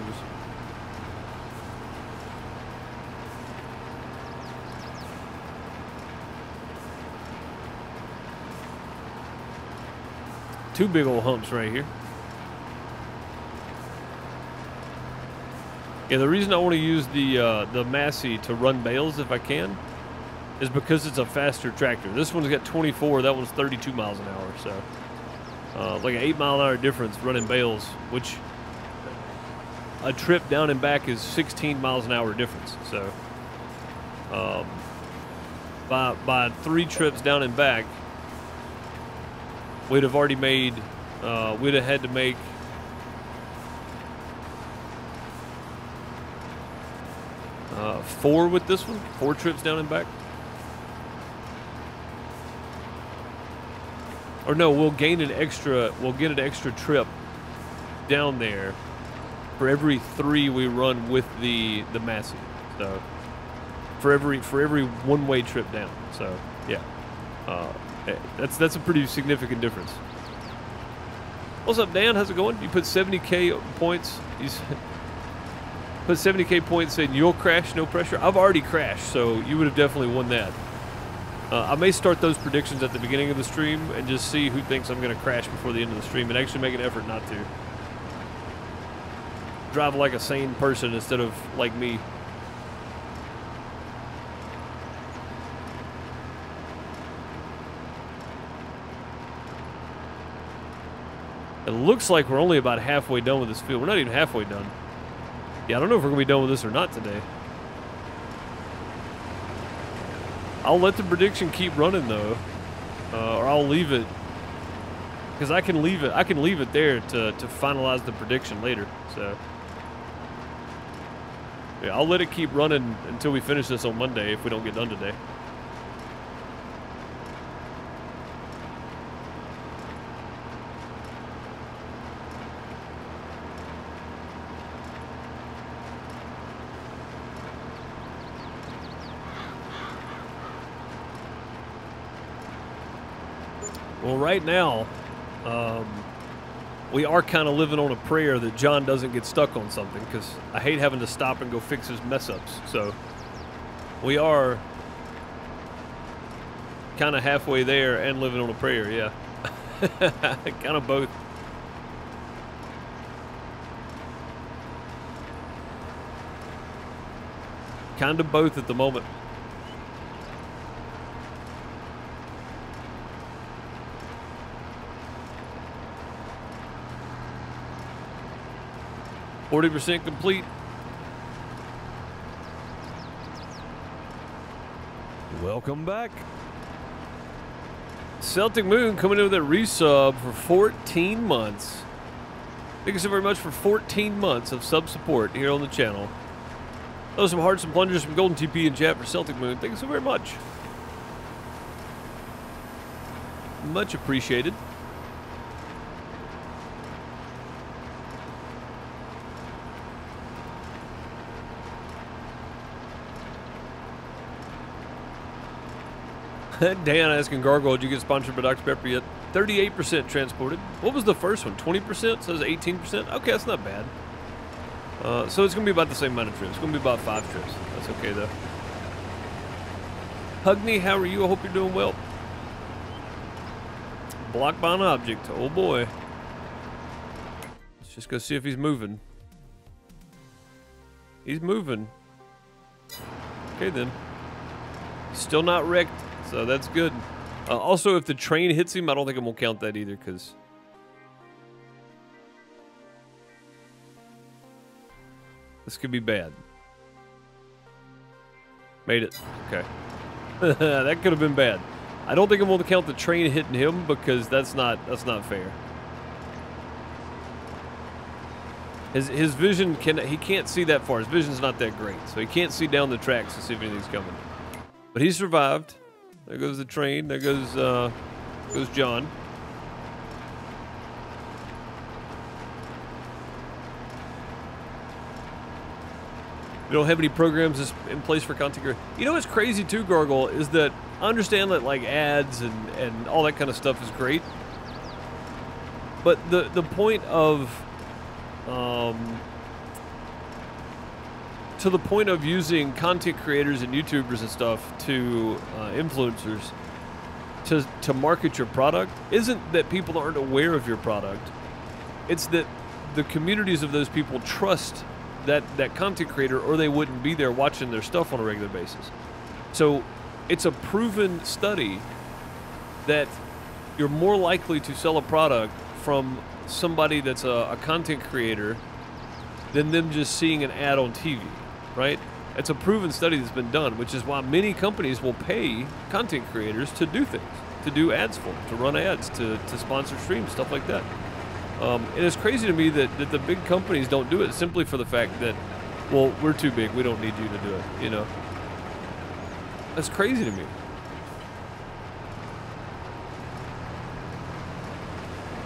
Two big old humps right here. Yeah, the reason I want to use the Massey to run bales if I can is because it's a faster tractor. This one's got 24, that one's 32 miles an hour, so like an 8 mile an hour difference running bales, which a trip down and back is 16 miles an hour difference. So by 3 trips down and back, we'd have already made, we'd have had to make 4 with this one, 4 trips down and back. Or no, we'll get an extra trip down there for every 3 we run with the Massey. So for every one-way trip down. So yeah, that's a pretty significant difference. What's up, Dan? How's it going? You put 70K points. You put 70K points saying you'll crash, no pressure. I've already crashed, so you would have definitely won that. I may start those predictions at the beginning of the stream and just see who thinks I'm going to crash before the end of the stream and actually make an effort not to. Drive like a sane person instead of like me. It looks like we're only about halfway done with this field. We're not even halfway done. Yeah, I don't know if we're going to be done with this or not today. I'll let the prediction keep running though, or I'll leave it because I can leave it there to finalize the prediction later. So yeah, I'll let it keep running until we finish this on Monday if we don't get done today. Well, right now, we are kind of living on a prayer that John doesn't get stuck on something, because I hate having to stop and go fix his mess-ups. So we are kind of halfway there and living on a prayer, yeah. Kind of both. Kind of both at the moment. %, complete. Welcome back. Celtic Moon coming in with a resub for 14 months. Thank you so very much for 14 months of sub support here on the channel. Those some hearts and plungers from Golden TP and chat for Celtic Moon. Thank you so very much. Much appreciated. Dan asking Gargoyle, did you get sponsored by Dr. Pepper yet? 38% transported. What was the first one? 20%? Says 18%? Okay, that's not bad. So it's going to be about the same amount of trips. It's going to be about 5 trips. That's okay, though. Hugney, how are you? I hope you're doing well. Blocked by an object. Oh, boy. Let's just go see if he's moving. He's moving. Okay, then. Still not wrecked. So that's good. Also, if the train hits him, I don't think I'm going to count that either, because this could be bad. Made it. Okay. That could have been bad. I don't think I'm going to count the train hitting him, because that's not fair. His vision, he can't see that far. His vision's not that great, so he can't see down the tracks to see if anything's coming. But he survived. There goes the train. There goes John. We don't have any programs in place for content creators. You know what's crazy too, Gargle, is that I understand that like ads and all that kind of stuff is great. But the point of to the point of using content creators and YouTubers and stuff to influencers to market your product isn't that people aren't aware of your product. It's that the communities of those people trust that content creator, or they wouldn't be there watching their stuff on a regular basis. So it's a proven study that you're more likely to sell a product from somebody that's a content creator than them just seeing an ad on TV. Right? It's a proven study that's been done, which is why many companies will pay content creators to do things, to do ads for them, to run ads, to sponsor streams, stuff like that. And it's crazy to me that the big companies don't do it simply for the fact that, well, we're too big, we don't need you to do it, you know? That's crazy to me.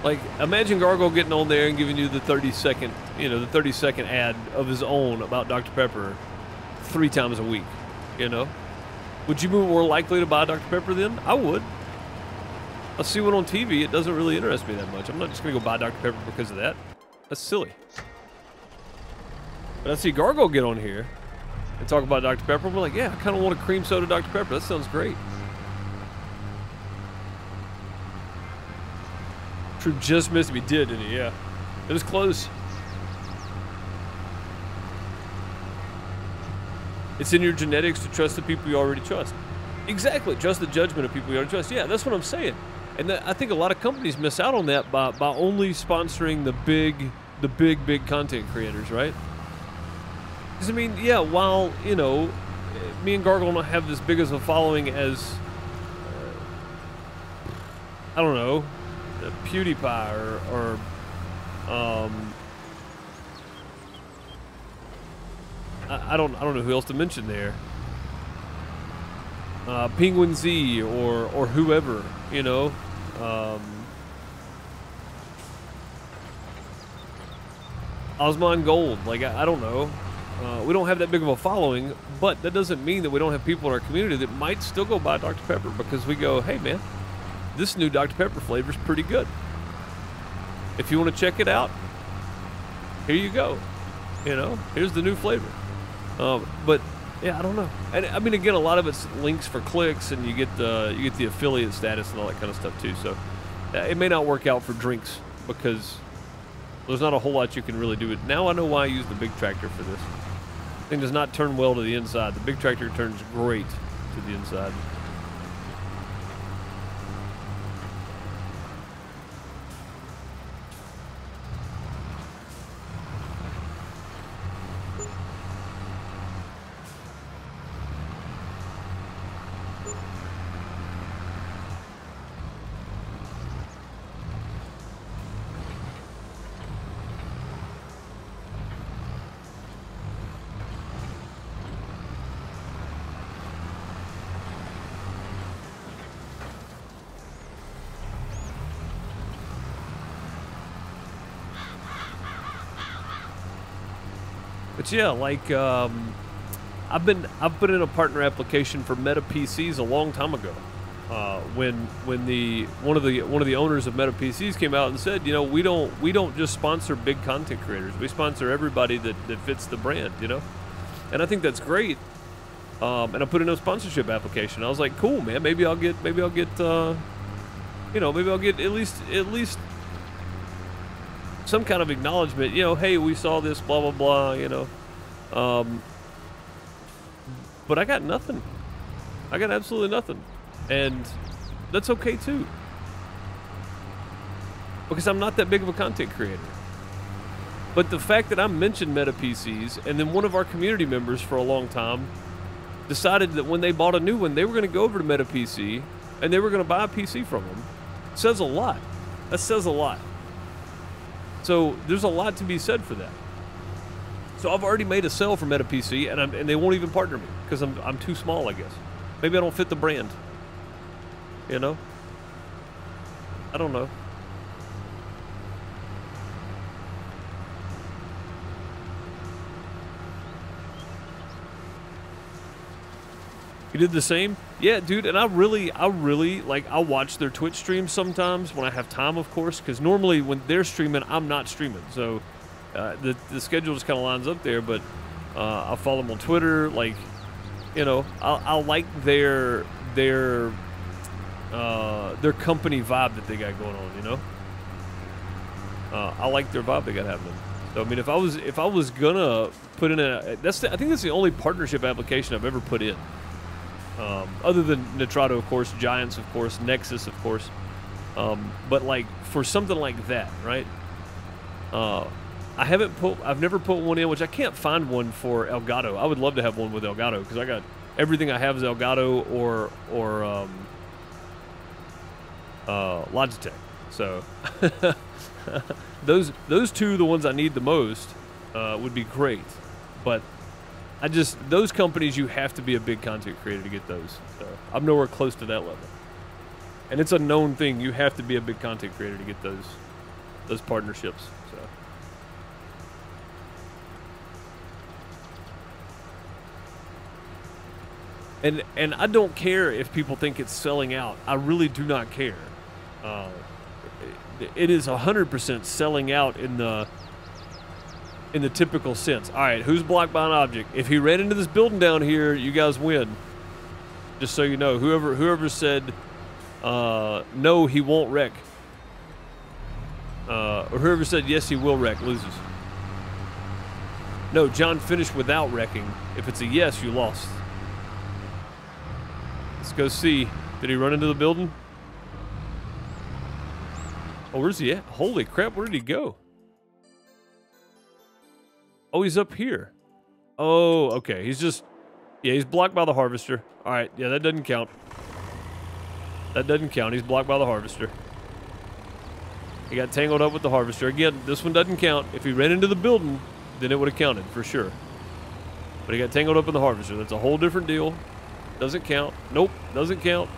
Like, imagine Gargoyle getting on there and giving you the 30-second, the 30-second ad of his own about Dr. Pepper 3 times a week, you know? Would you be more likely to buy Dr. Pepper then? I would. I'll see one on TV. It doesn't really interest me that much. I'm not just going to go buy Dr. Pepper because of that. That's silly. But I see Gargoyle get on here and talk about Dr. Pepper. We're like, yeah, I kind of want a cream soda Dr. Pepper. That sounds great. True just missed me. Did, didn't he? Yeah. It was close. It's in your genetics to trust the people you already trust. Exactly. Trust the judgment of people you already trust. Yeah, that's what I'm saying. And I think a lot of companies miss out on that by only sponsoring the big content creators, right? Because, I mean, yeah, while, you know, me and Gargle don't have as big as a following as, I don't know, PewDiePie or I don't know who else to mention there. Penguin Z or whoever, you know. Osman Gold, like I don't know. We don't have that big of a following, but that doesn't mean that we don't have people in our community that might still go buy Dr. Pepper because we go, hey man, this new Dr. Pepper flavor is pretty good. If you want to check it out, here you go. You know, here's the new flavor. But yeah, I don't know. And I mean, again, a lot of it's links for clicks, and you get the affiliate status and all that kind of stuff too. So it may not work out for drinks because there's not a whole lot you can really do. Now I know why I use the big tractor for this. Thing does not turn well to the inside. The big tractor turns great to the inside. But yeah, like I've put in a partner application for Meta PCs a long time ago. When one of the owners of Meta PCs came out and said, you know, we don't just sponsor big content creators. We sponsor everybody that fits the brand, you know. And I think that's great. And I put in a sponsorship application. I was like, cool, man. Maybe I'll get you know, maybe I'll get at least some kind of acknowledgement, you know, hey, we saw this, blah, blah, blah, you know. But I got nothing. I got absolutely nothing. And that's okay, too. Because I'm not that big of a content creator. But the fact that I mentioned Meta PCs, and then one of our community members for a long time decided that when they bought a new one, they were going to go over to Meta PC, and they were going to buy a PC from them, says a lot. That says a lot. So there's a lot to be said for that. So I've already made a sale for Meta PC, and they won't even partner me because I'm too small, I guess. Maybe I don't fit the brand. You know? I don't know. You did the same? Yeah, dude, and I really, like, I watch their Twitch streams sometimes when I have time, of course, because normally when they're streaming, I'm not streaming, so the schedule just kind of lines up there, but I follow them on Twitter, like, you know, I like their company vibe that they got going on, you know? I like their vibe they got happening. So, I mean, if I was gonna put in I think that's the only partnership application I've ever put in. Other than Nitrado, of course, Giants, of course, Nexus, of course. But like for something like that, right? I've never put one in, which I can't find one for Elgato. I would love to have one with Elgato because I got everything I have is Elgato or Logitech. So those two, the ones I need the most, would be great. But those companies, you have to be a big content creator to get those. So I'm nowhere close to that level. And it's a known thing. You have to be a big content creator to get those partnerships. So. And I don't care if people think it's selling out. I really do not care. It is 100% selling out in the typical sense. All right, who's blocked by an object? If he ran into this building down here, you guys win. Just so you know, whoever said no, he won't wreck. Or whoever said yes, he will wreck loses. No, John finished without wrecking. If it's a yes, you lost. Let's go see. Did he run into the building? Oh, where's he at? Holy crap, where did he go? Oh, he's up here. Oh, okay. He's just... Yeah, he's blocked by the harvester. All right, yeah, that doesn't count. That doesn't count. He's blocked by the harvester. He got tangled up with the harvester. Again, this one doesn't count. If he ran into the building, then it would have counted for sure. But he got tangled up in the harvester. That's a whole different deal. Doesn't count. Nope, doesn't count.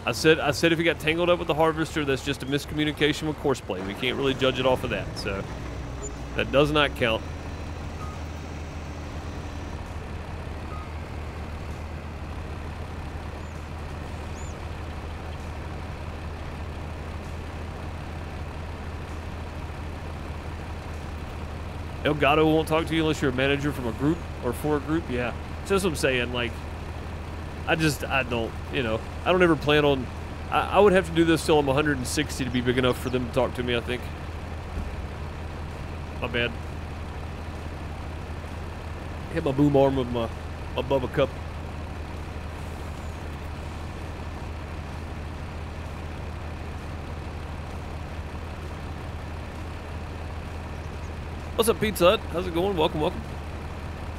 I said if he got tangled up with the harvester, that's just a miscommunication with courseplay. We can't really judge it off of that. So that does not count. Elgato won't talk to you unless you're a manager from a group or for a group. Yeah, that's what I'm saying. Like, I don't, you know, I don't ever plan on, I would have to do this till I'm 160 to be big enough for them to talk to me, I think. My bad. Hit my boom arm with my Bubba cup. What's up, Pizza Hut? How's it going? Welcome, welcome.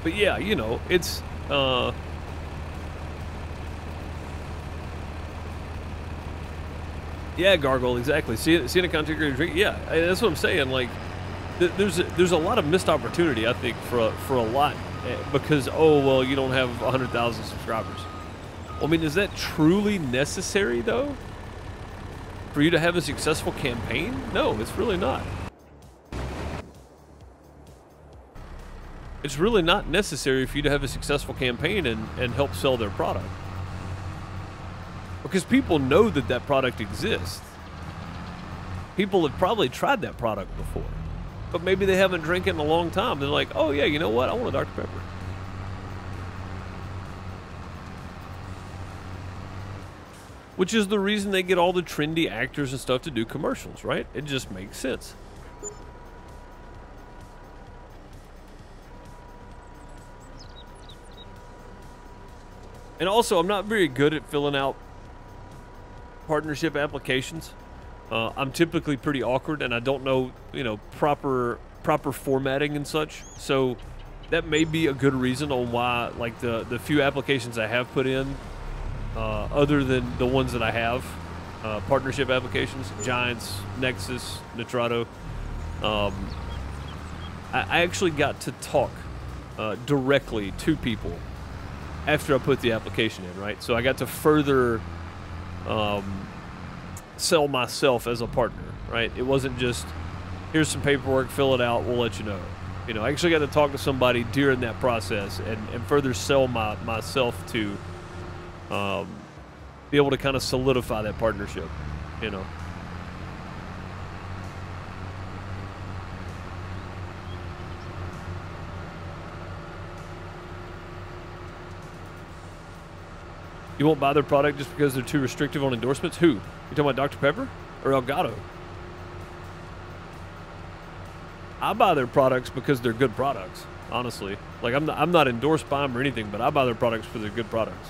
But yeah, you know, it's, yeah, Gargoyle, exactly. Seeing a content creator drink, yeah, that's what I'm saying. Like, there's a lot of missed opportunity, I think, for a lot, because, oh, well, you don't have 100,000 subscribers. I mean, is that truly necessary, though? For you to have a successful campaign? No, it's really not. It's really not necessary for you to have a successful campaign and help sell their product. Because people know that that product exists. People have probably tried that product before. But maybe they haven't drank it in a long time. They're like, oh yeah, you know what? I want a Dr. Pepper. Which is the reason they get all the trendy actors and stuff to do commercials, right? It just makes sense. And also, I'm not very good at filling out partnership applications. I'm typically pretty awkward, and I don't know, you know, proper formatting and such. So that may be a good reason on why, like, the few applications I have put in, other than the ones that I have, partnership applications, Giants, Nexus, Nitrado. I actually got to talk directly to people after I put the application in, right? So I got to further sell myself as a partner, right? It wasn't just, here's some paperwork, fill it out, we'll let you know. You know, I actually got to talk to somebody during that process and further sell myself to be able to kind of solidify that partnership, you know. You won't buy their product just because they're too restrictive on endorsements? Who? You talking about Dr. Pepper or Elgato? I buy their products because they're good products, honestly. Like, I'm not endorsed by them or anything, but I buy their products because they're good products.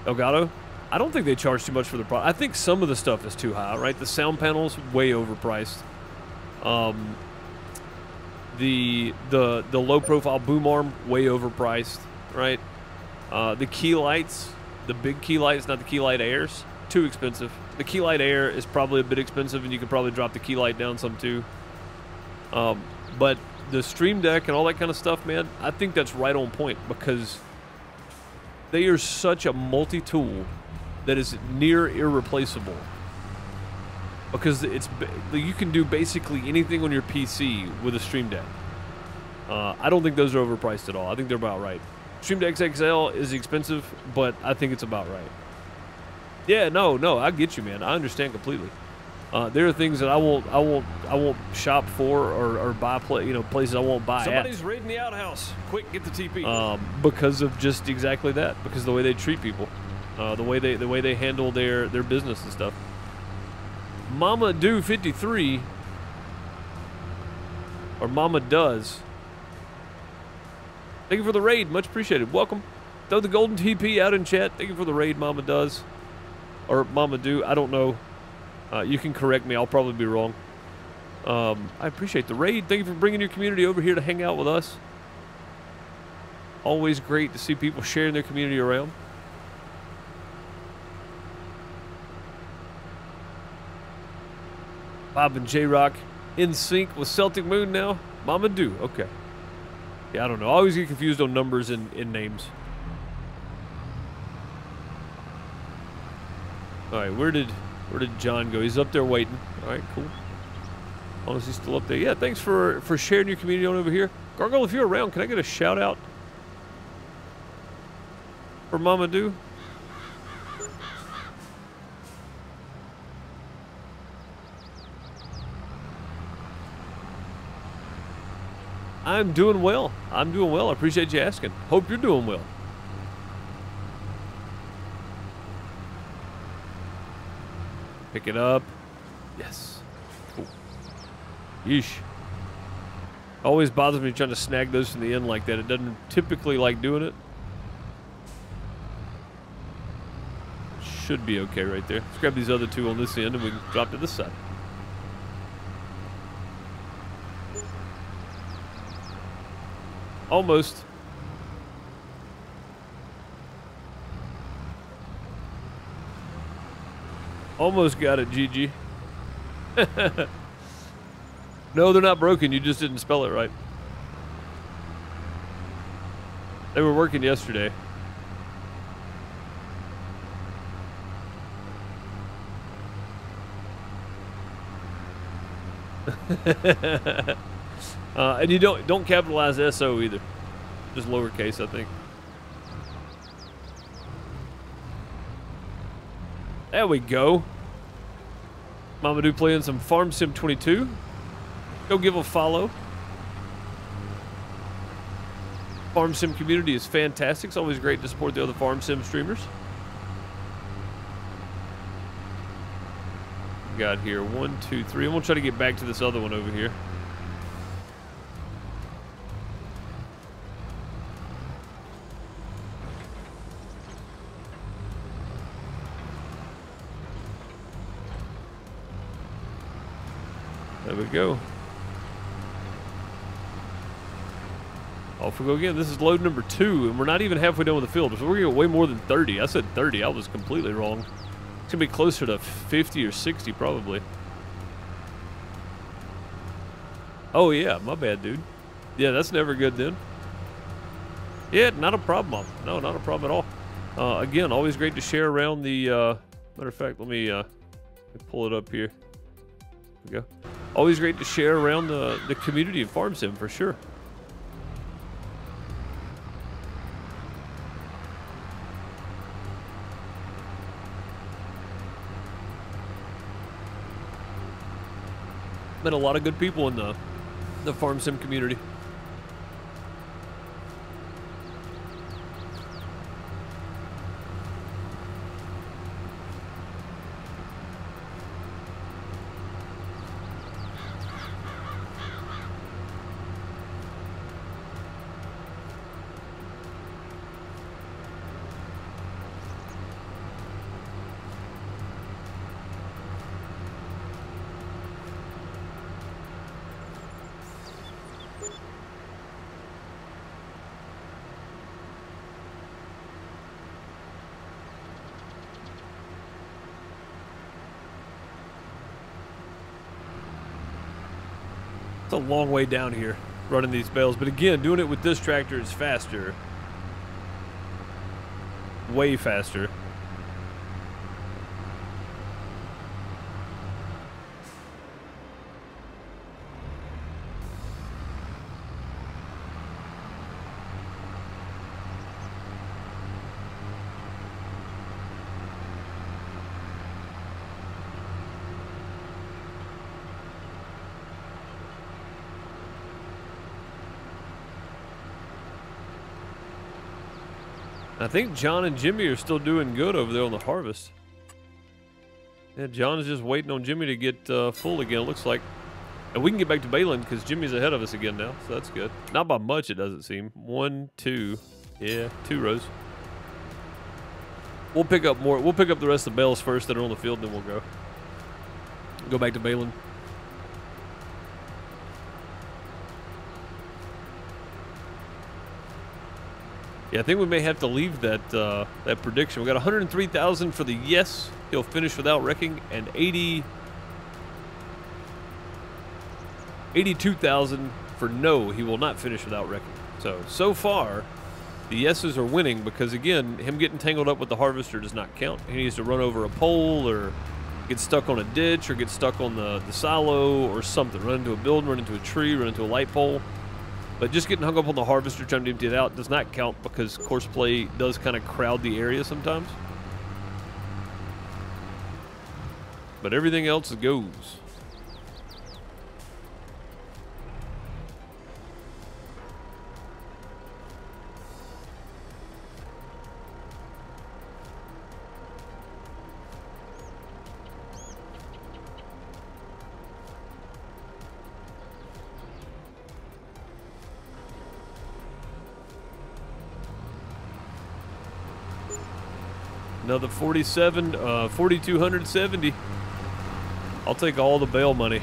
Elgato? I don't think they charge too much for the product. I think some of the stuff is too high, right? The sound panel's way overpriced. The low profile boom arm, way overpriced, right? The key lights, the big key lights, not the key light airs, too expensive. The key light air is probably a bit expensive, and you could probably drop the key light down some too. But the Stream Deck and all that kind of stuff, man, I think that's right on point, because they are such a multi-tool that is near irreplaceable, because you can do basically anything on your PC with a Stream Deck. I don't think those are overpriced at all. I think they're about right. Stream Deck XL is expensive, but I think it's about right. Yeah, no, I get you, man. I understand completely. There are things that I I won't shop for or buy places I won't buy Somebody's raiding the outhouse. Quick, get the TP. Because of just exactly that. Because of the way they treat people, the way they handle their business and stuff. Mama Do 53 or Mama Does. Thank you for the raid, much appreciated. Welcome. Throw the golden TP out in chat. Thank you for the raid, Mama Does or Mama Do. I don't know. You can correct me. I'll probably be wrong. I appreciate the raid. Thank you for bringing your community over here to hang out with us. Always great to see people sharing their community around. Bob and J-Rock in sync with Celtic Moon now. Mama Do. Okay. Yeah, I don't know. I always get confused on numbers and names. All right, where did John go? He's up there waiting. All right, cool. As long as he's still up there. Yeah, thanks for sharing your community on over here. Gargoyle, if you're around, can I get a shout out for Mama Do? I'm doing well. I'm doing well. I appreciate you asking. Hope you're doing well. Pick it up. Yes. Cool. Yeesh. Always bothers me trying to snag those from the end like that. It doesn't typically like doing it. Should be okay right there. Let's grab these other two on this end and we can drop to this side. Almost. Almost got it, GG. No, they're not broken. You just didn't spell it right. They were working yesterday. And you don't capitalize SO either. Just lowercase, I think. There we go. Mama Do playing some Farm Sim 22. Go give a follow. Farm Sim community is fantastic. It's always great to support the other Farm Sim streamers. Got here 1, 2, 3. I'm gonna try to get back to this other one over here. There we go. Off we go again. This is load number 2, and we're not even halfway done with the field, so we're gonna get way more than 30. I said 30. I was completely wrong. It's gonna be closer to 50 or 60 probably. Oh yeah, my bad, dude. Yeah, that's never good then. Yeah, not a problem. No, not a problem at all. Again, always great to share around the, matter of fact, let me pull it up here. There we go. Always great to share around the community of Farm Sim for sure. Met a lot of good people in the Farm Sim community. It's a long way down here running these bales, but again, doing it with this tractor is faster. Way faster. I think John and Jimmy are still doing good over there on the harvest. Yeah, John is just waiting on Jimmy to get full again, it looks like. And we can get back to baling because Jimmy's ahead of us again now, so that's good. Not by much, it doesn't seem. 1, 2. Yeah, 2 rows. We'll pick up more. We'll pick up the rest of the bales first that are on the field, and then we'll go back to baling. Yeah, I think we may have to leave that that prediction. We got 103,000 for the yes, he'll finish without wrecking, and 82,000 for no, he will not finish without wrecking. So far, the yeses are winning because, again, him getting tangled up with the harvester does not count. He needs to run over a pole or get stuck on a ditch or get stuck on the silo or something. Run into a building, run into a tree, run into a light pole. But just getting hung up on the harvester trying to empty it out does not count because course play does kind of crowd the area sometimes. But everything else goes. Another 4,270. I'll take all the bale money.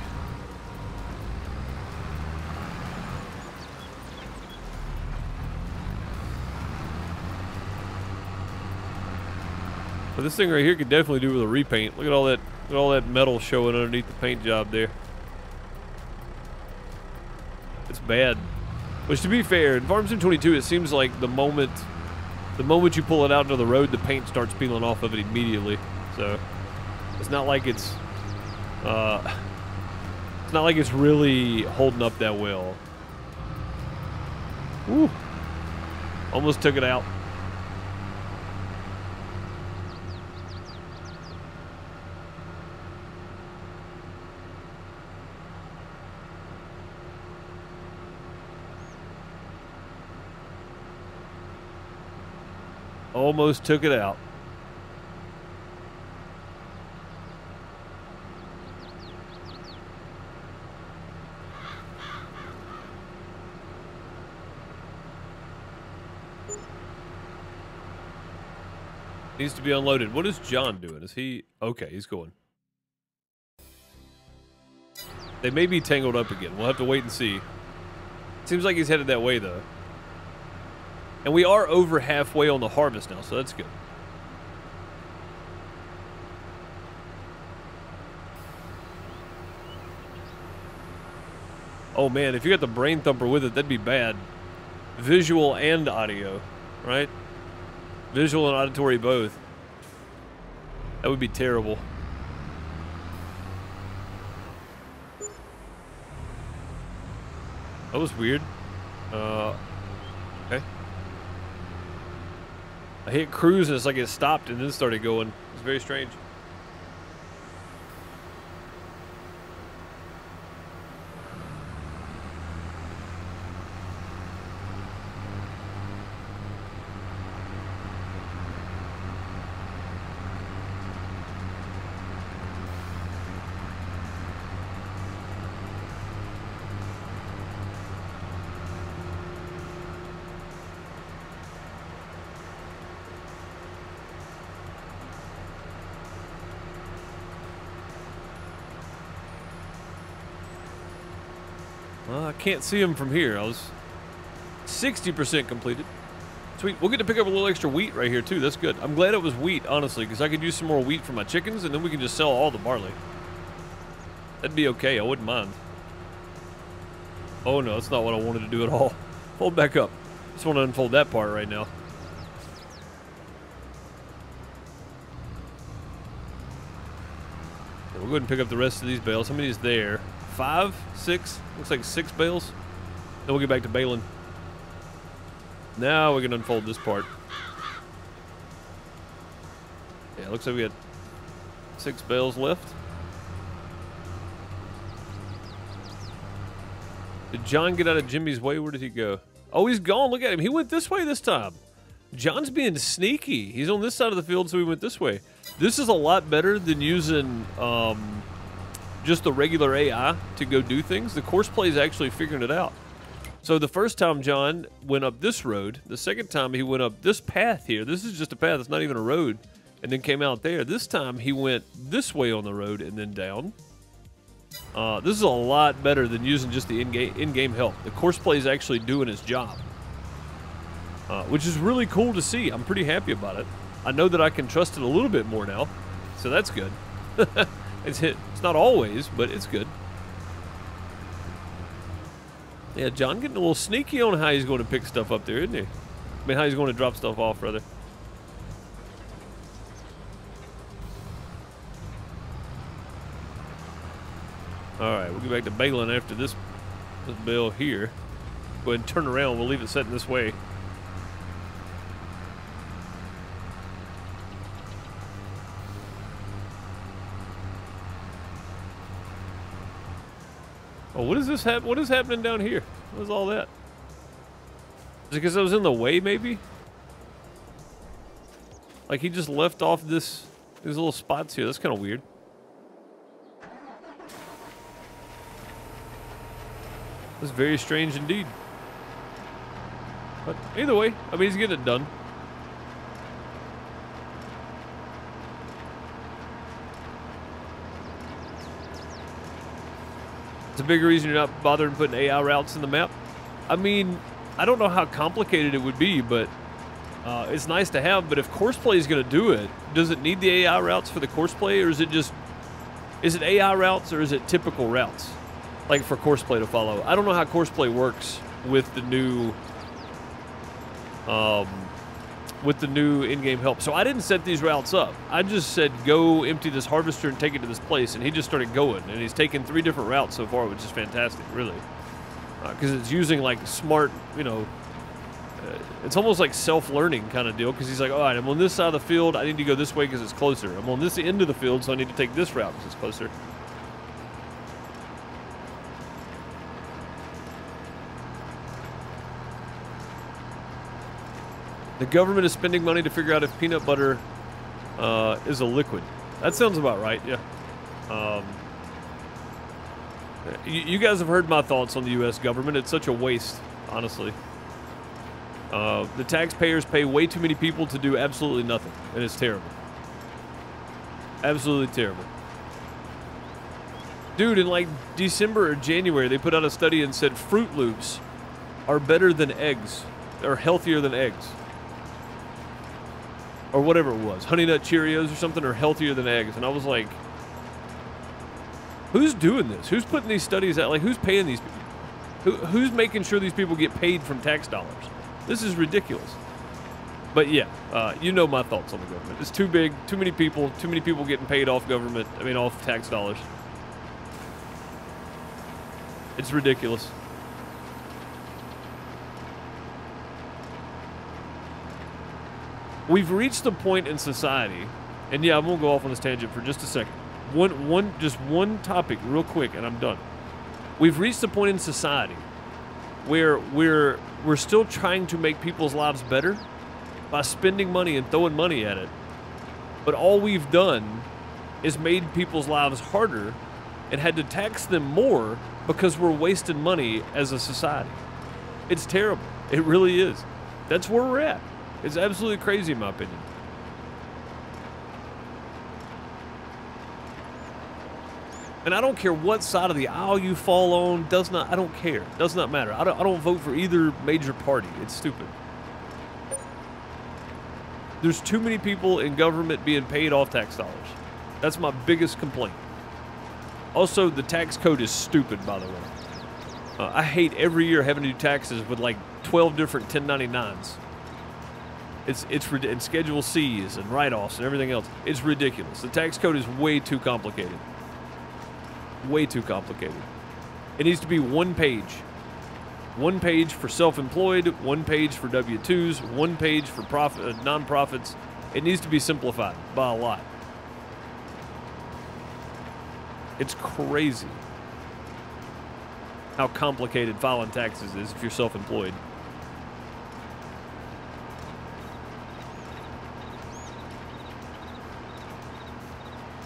But this thing right here could definitely do with a repaint. Look at all that metal showing underneath the paint job there. It's bad. Which, to be fair, in Farm Sim 22, it seems like the moment you pull it out into the road, the paint starts peeling off of it immediately. So it's not like it's really holding up that well. Woo! Almost took it out. Almost took it out. Needs to be unloaded. What is John doing? Is he... Okay, he's going. They may be tangled up again. We'll have to wait and see. Seems like he's headed that way, though. And we are over halfway on the harvest now, so that's good. Oh man, if you got the brain thumper with it, that'd be bad. Visual and audio, right? Visual and auditory both. That would be terrible. That was weird. Okay. I hit cruise and it's like it stopped and then started going. It's very strange. I can't see him from here. I was 60% completed. Sweet. We'll get to pick up a little extra wheat right here, too. That's good. I'm glad it was wheat, honestly, because I could use some more wheat for my chickens, and then we can just sell all the barley. That'd be okay. I wouldn't mind. Oh, no. That's not what I wanted to do at all. Hold back up. Just want to unfold that part right now. Okay, we'll go ahead and pick up the rest of these bales. How many is there? 5, 6, looks like 6 bales. Then we'll get back to baling. Now we can unfold this part. Yeah, looks like we got 6 bales left. Did John get out of Jimmy's way? Where did he go? Oh, he's gone. Look at him. He went this way this time. John's being sneaky. He's on this side of the field, so he went this way. This is a lot better than using just the regular AI to go do things. The course play is actually figuring it out. So the first time John went up this road, the second time he went up this path here. This is just a path, it's not even a road, and then came out there. This time he went this way on the road and then down. This is a lot better than using just the in-game help. The course play is actually doing its job, which is really cool to see. I'm pretty happy about it. I know that I can trust it a little bit more now, so that's good. It's not always, but it's good. Yeah, John getting a little sneaky on how he's going to pick stuff up there, isn't he? I mean, how he's going to drop stuff off, rather. Alright, we'll get back to bailing after this bale here. Go ahead and turn around. We'll leave it setting this way. Oh, what is this? What is happening down here? What is all that? Is it because I was in the way, maybe? Like he just left off these little spots here. That's kind of weird. That's very strange indeed. But either way, I mean, he's getting it done. It's a big reason you're not bothering putting AI routes in the map. I mean, I don't know how complicated it would be, but it's nice to have. But if course play is going to do it, does it need the AI routes for the course play, or is it AI routes, or is it typical routes, like for course play to follow? I don't know how course play works with the new in-game help. So I didn't set these routes up. I just said, go empty this harvester and take it to this place, and he just started going, and he's taken 3 different routes so far, which is fantastic, really. Because it's using, like, smart, you know, it's almost like self-learning kind of deal, because he's like, all right, I'm on this side of the field, I need to go this way because it's closer. I'm on this end of the field, so I need to take this route because it's closer. The government is spending money to figure out if peanut butter is a liquid. That sounds about right, yeah. You guys have heard my thoughts on the U.S. government. It's such a waste, honestly. The taxpayers pay way too many people to do absolutely nothing, and it's terrible. Absolutely terrible. Dude, in like December or January, they put out a study and said Fruit Loops are better than eggs, or healthier than eggs. Or whatever it was. Honey Nut Cheerios or something are healthier than eggs. And I was like, who's doing this? Who's putting these studies out? Like, who's paying these people? Who's making sure these people get paid from tax dollars? This is ridiculous. But yeah, you know my thoughts on the government. It's too big, too many people getting paid off government, off tax dollars. It's ridiculous. We've reached the point in society, and yeah, I'm gonna go off on this tangent for just a second. Just one topic real quick, and I'm done. We've reached the point in society where we're still trying to make people's lives better by spending money and throwing money at it. But all we've done is made people's lives harder and had to tax them more because we're wasting money as a society. It's terrible. It really is. That's where we're at. It's absolutely crazy, in my opinion. And I don't care what side of the aisle you fall on. I don't care. Does not matter. I don't vote for either major party. It's stupid. There's too many people in government being paid off tax dollars. That's my biggest complaint. Also, the tax code is stupid, by the way. I hate every year having to do taxes with like 12 different 1099s. And Schedule C's and write-offs and everything else. It's ridiculous. The tax code is way too complicated. Way too complicated. It needs to be one page. One page for self-employed, one page for W-2s, one page for non-profits. It needs to be simplified by a lot. It's crazy how complicated filing taxes is if you're self-employed.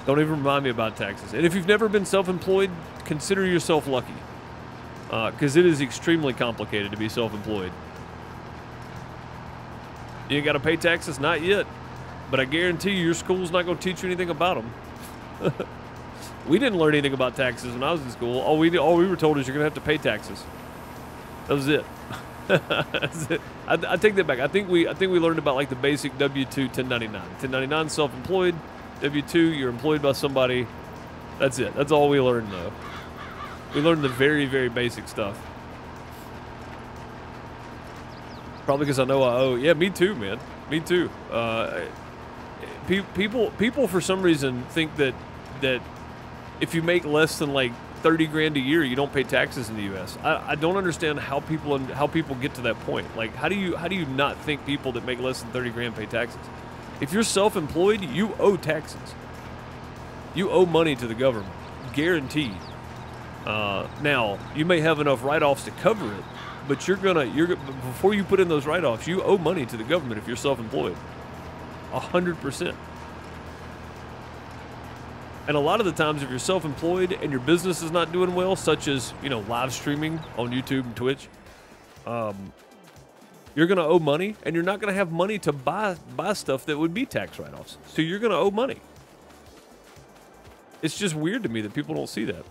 Don't even remind me about taxes. And if you've never been self-employed, consider yourself lucky. Because it is extremely complicated to be self-employed. You ain't got to pay taxes? Not yet. But I guarantee you, your school's not going to teach you anything about them. We didn't learn anything about taxes when I was in school. All we were told is you're going to have to pay taxes. That was it. That's it. I take that back. I think we learned about like the basic W-2 1099. 1099 self-employed. W-2 you're employed by somebody. That's it. That's all we learned though. We learned the very, very basic stuff. Probably because I know I owe. Yeah, me too, man. Me too. People for some reason think that if you make less than like 30 grand a year, you don't pay taxes in the U.S. I don't understand how people get to that point. Like, how do you not think people that make less than 30 grand pay taxes? If you're self-employed, you owe taxes. You owe money to the government, guaranteed. Now you may have enough write-offs to cover it, but before you put in those write-offs, you owe money to the government if you're self-employed. 100%. And a lot of the times, if you're self-employed and your business is not doing well, such as, you know, live streaming on YouTube and Twitch, you're going to owe money, and you're not going to have money to buy stuff that would be tax write-offs. So you're going to owe money. It's just weird to me that people don't see that.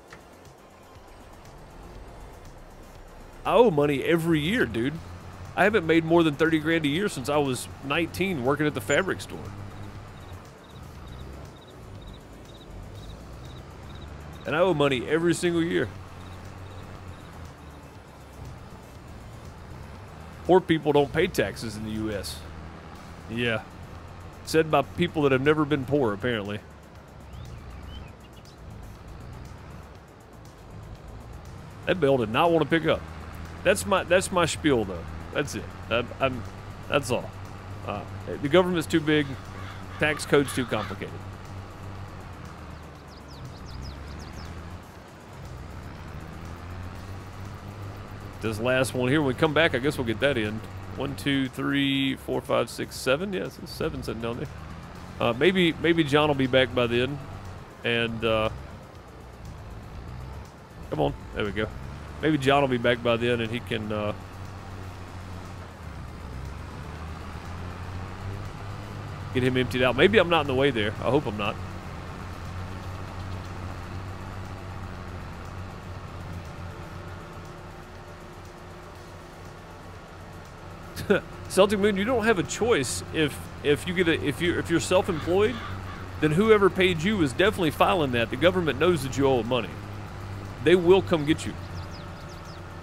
I owe money every year, dude. I haven't made more than 30 grand a year since I was 19 working at the fabric store. And I owe money every single year. Poor people don't pay taxes in the U.S. Yeah. Said by people that have never been poor, apparently. That Bale did not want to pick up. That's my spiel, though. That's it. That's all. The government's too big. Tax code's too complicated. This last one here, when we come back, I guess we'll get that in. 1, 2, 3, 4, 5, 6, 7. Yeah, it's 7 sitting down there. Maybe John will be back by then. And come on, there we go. Maybe John will be back by then, and he can get him emptied out. Maybe I'm not in the way there. I hope I'm not. Celtic Moon, you don't have a choice if you're self-employed, then whoever paid you is definitely filing that. The government knows that you owe money. They will come get you.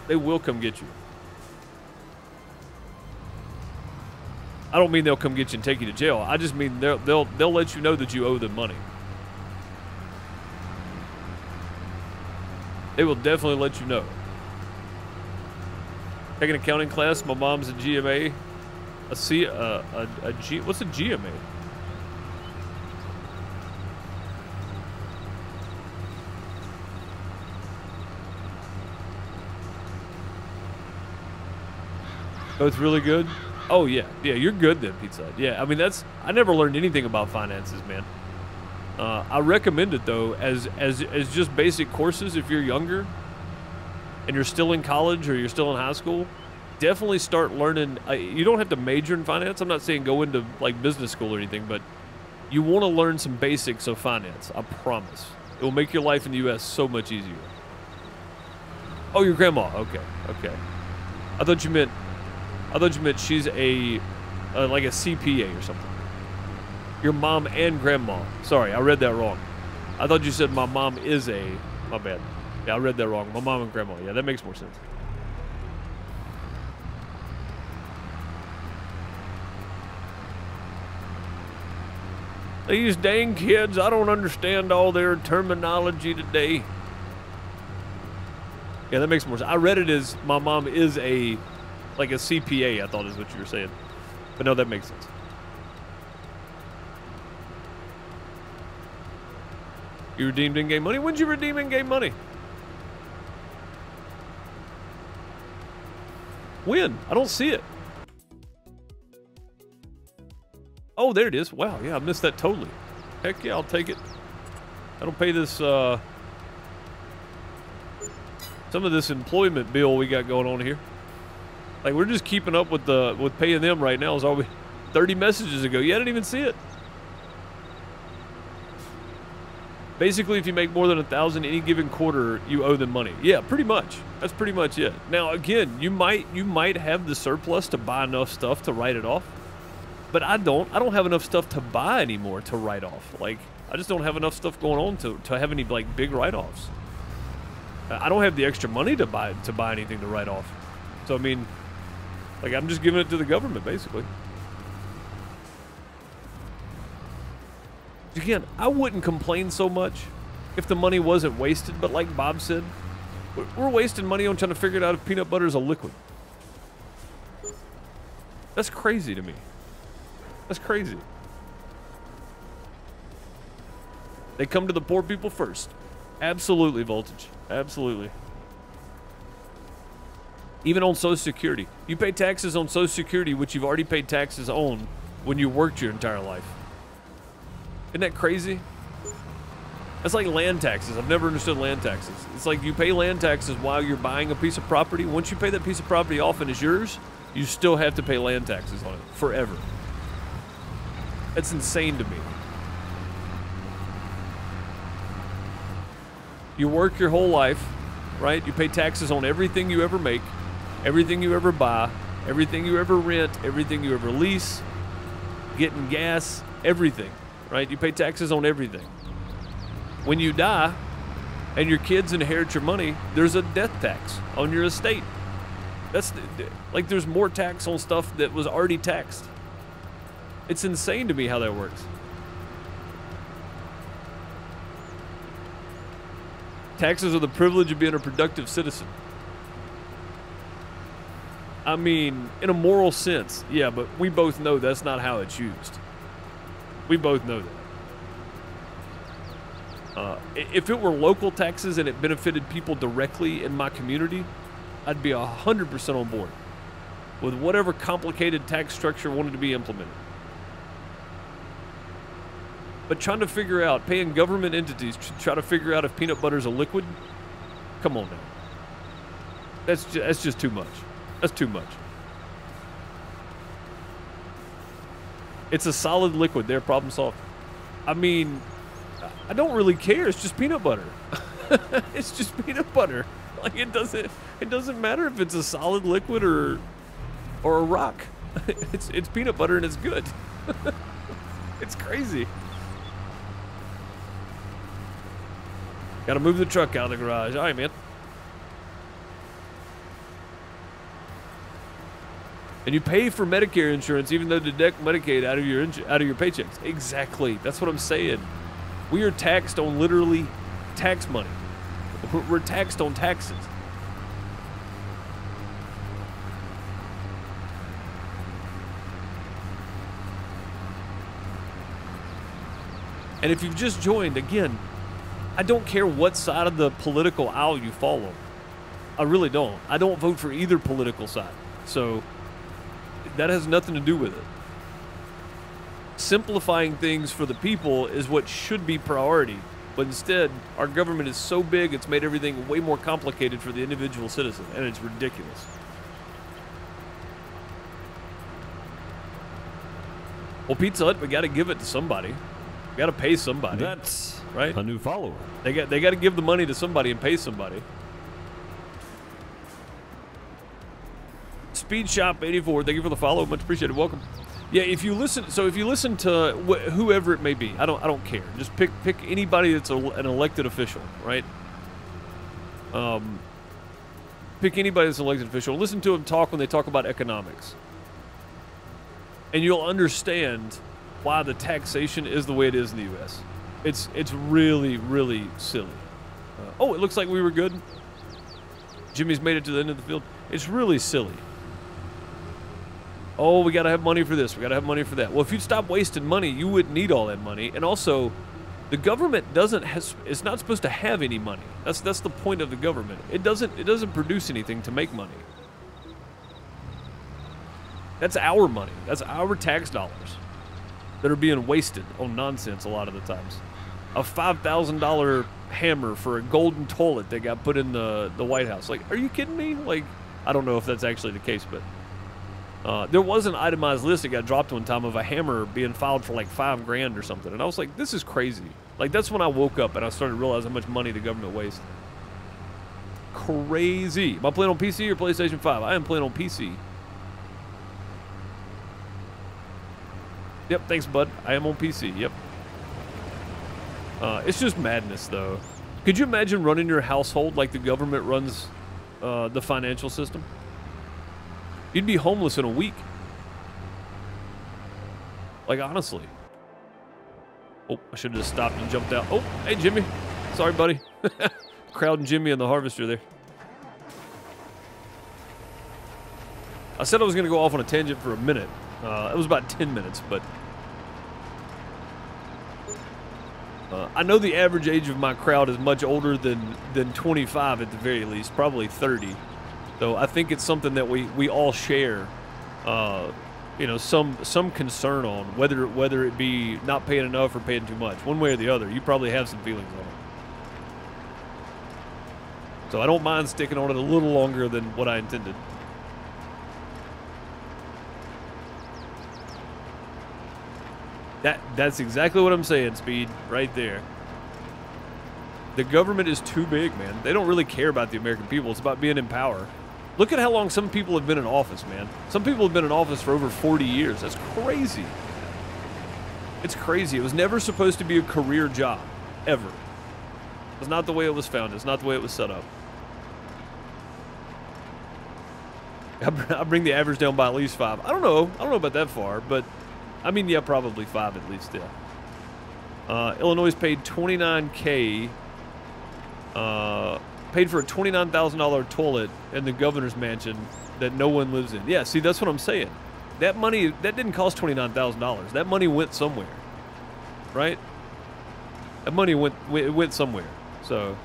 They will come get you. I don't mean they'll come get you and take you to jail. I just mean they'll let you know that you owe them money. They will definitely let you know. Taking an accounting class. My mom's a GMA. What's a GMA? Both really good? Oh, yeah. Yeah, you're good then, Pizza Hut. Yeah, I mean, I never learned anything about finances, man. I recommend it, though, as just basic courses if you're younger and you're still in college or you're still in high school. Definitely start learning. You don't have to major in finance. I'm not saying go into, like, business school or anything, but you want to learn some basics of finance. I promise. It will make your life in the U.S. so much easier. Oh, your grandma. Okay, okay. I thought you meant she's like a CPA or something. Your mom and grandma. Sorry, I read that wrong. I thought you said my mom is a... My bad. Yeah, I read that wrong. My mom and grandma. Yeah, that makes more sense. These dang kids, I don't understand all their terminology today. Yeah, that makes more sense. I read it as my mom is like a CPA, I thought is what you were saying. But no, that makes sense. You redeemed in-game money? When did you redeem in-game money? When? I don't see it. Oh, there it is. Wow, yeah, I missed that totally. Heck yeah, I'll take it. I don't pay this, some of this employment bill we got going on here. Like, we're just keeping up with paying them right now. Is all we 30 messages ago. You didn't even see it. Basically, if you make more than 1,000 any given quarter, you owe them money. Yeah, pretty much. That's pretty much it. Now, again, you might have the surplus to buy enough stuff to write it off, but I don't have enough stuff to buy anymore to write off. Like, I just don't have enough stuff going on to have any like big write-offs. I don't have the extra money to buy anything to write off. So I mean, like, I'm just giving it to the government basically. Again, I wouldn't complain so much if the money wasn't wasted, but like Bob said, we're wasting money on trying to figure out if peanut butter is a liquid. That's crazy to me. That's crazy. They come to the poor people first. Absolutely, Voltage. Absolutely. Even on Social Security. You pay taxes on Social Security, which you've already paid taxes on when you worked your entire life. Isn't that crazy? That's like land taxes. I've never understood land taxes. It's like you pay land taxes while you're buying a piece of property. Once you pay that piece of property off and it's yours, you still have to pay land taxes on it forever. That's insane to me. You work your whole life, right? You pay taxes on everything you ever make, everything you ever buy, everything you ever rent, everything you ever lease, getting gas, everything. Right? You pay taxes on everything. When you die and your kids inherit your money, there's a death tax on your estate. That's like there's more tax on stuff that was already taxed. It's insane to me how that works. Taxes are the privilege of being a productive citizen. I mean, in a moral sense, yeah, but we both know that's not how it's used. We both know that. If it were local taxes and it benefited people directly in my community, I'd be 100% on board with whatever complicated tax structure wanted to be implemented. But trying to figure out, paying government entities to try to figure out if peanut butter is a liquid, come on now. That's just too much. That's too much. It's a solid liquid. There, problem solved. I mean, I don't really care. It's just peanut butter. It's just peanut butter. Like it doesn't matter if it's a solid liquid or a rock. It's peanut butter and it's good. It's crazy. Got to move the truck out of the garage. All right, man. And you pay for Medicare insurance even though you deduct Medicaid out of your paychecks. Exactly. That's what I'm saying. We are taxed on literally tax money. We're taxed on taxes. And if you've just joined, again, I don't care what side of the political aisle you follow. I really don't. I don't vote for either political side. So that has nothing to do with it. Simplifying things for the people is what should be priority. But instead, our government is so big, it's made everything way more complicated for the individual citizen, and it's ridiculous. Well, Pizza Hut, we got to give it to somebody. We got to pay somebody. That's right. A new follower. They got to give the money to somebody and pay somebody. Speed Shop 84, thank you for the follow, much appreciated. Welcome. Yeah, if you listen to whoever it may be, I don't care. Just pick anybody that's an elected official, right? Pick anybody that's an elected official. Listen to them talk when they talk about economics, and you'll understand why the taxation is the way it is in the U.S. It's really, really silly. Oh, it looks like we were good. Jimmy's made it to the end of the field. It's really silly. Oh, we got to have money for this. We got to have money for that. Well, if you'd stop wasting money, you wouldn't need all that money. And also, the government it's not supposed to have any money. That's the point of the government. It doesn't produce anything to make money. That's our money. That's our tax dollars that are being wasted on nonsense a lot of the times. a $5,000 hammer for a golden toilet that got put in the White House. Like, are you kidding me? Like, I don't know if that's actually the case, but there was an itemized list that got dropped one time of a hammer being filed for like $5 grand or something. And I was like, this is crazy. Like, that's when I woke up and I started realizing how much money the government wastes. Crazy. Am I playing on PC or PlayStation 5? I am playing on PC. Yep, thanks, bud. I am on PC. Yep. It's just madness, though. Could you imagine running your household like the government runs the financial system? You'd be homeless in a week. Like, honestly. Oh, I should have just stopped and jumped out. Oh, hey, Jimmy. Sorry, buddy. Crowding Jimmy in the harvester there. I said I was going to go off on a tangent for a minute. It was about 10 minutes, but... I know the average age of my crowd is much older than 25 at the very least, probably 30. So I think it's something that we all share, you know, some concern on, whether it be not paying enough or paying too much. One way or the other, you probably have some feelings on it. So I don't mind sticking on it a little longer than what I intended. That's exactly what I'm saying, Speed, right there. The government is too big, man. They don't really care about the American people. It's about being in power. Look at how long some people have been in office, man. Some people have been in office for over 40 years. That's crazy. It's crazy. It was never supposed to be a career job, ever. It's not the way it was founded. It's not the way it was set up. I bring the average down by at least 5. I don't know about that far, but... I mean, yeah, probably 5 at least, yeah. Illinois paid $29K, paid for a $29,000 toilet in the governor's mansion that no one lives in. Yeah, see, that's what I'm saying. That money, that didn't cost $29,000. That money went somewhere, right? That money went somewhere. So,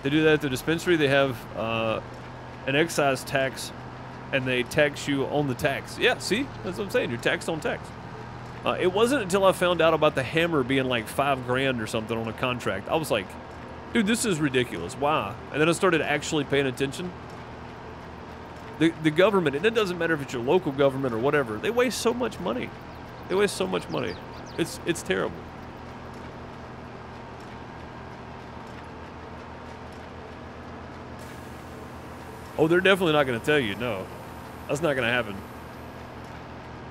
they do that at the dispensary. They have an excise tax, and they tax you on the tax. Yeah, see? That's what I'm saying. You're taxed on tax. It wasn't until I found out about the hammer being like $5 grand or something on a contract. I was like, dude, this is ridiculous. Why? And then I started actually paying attention. The government, and it doesn't matter if it's your local government or whatever, they waste so much money. They waste so much money. It's terrible. Oh, they're definitely not going to tell you, no. That's not going to happen.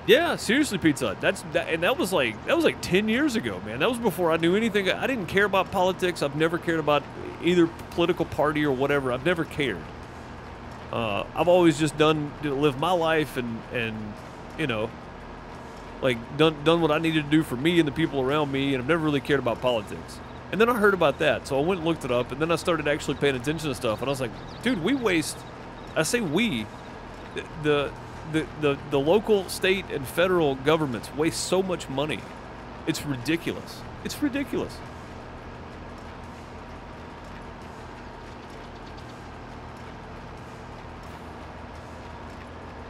Yeah, seriously, Pizza Hut. That was like 10 years ago, man. That was before I knew anything. I didn't care about politics. I've never cared about either political party or whatever. I've never cared. I've always just lived my life and you know, like done what I needed to do for me and the people around me, and I've never really cared about politics. And then I heard about that, so I went and looked it up, and then I started actually paying attention to stuff, and I was like, dude, we waste. I say we, the local, state, and federal governments waste so much money. It's ridiculous. It's ridiculous.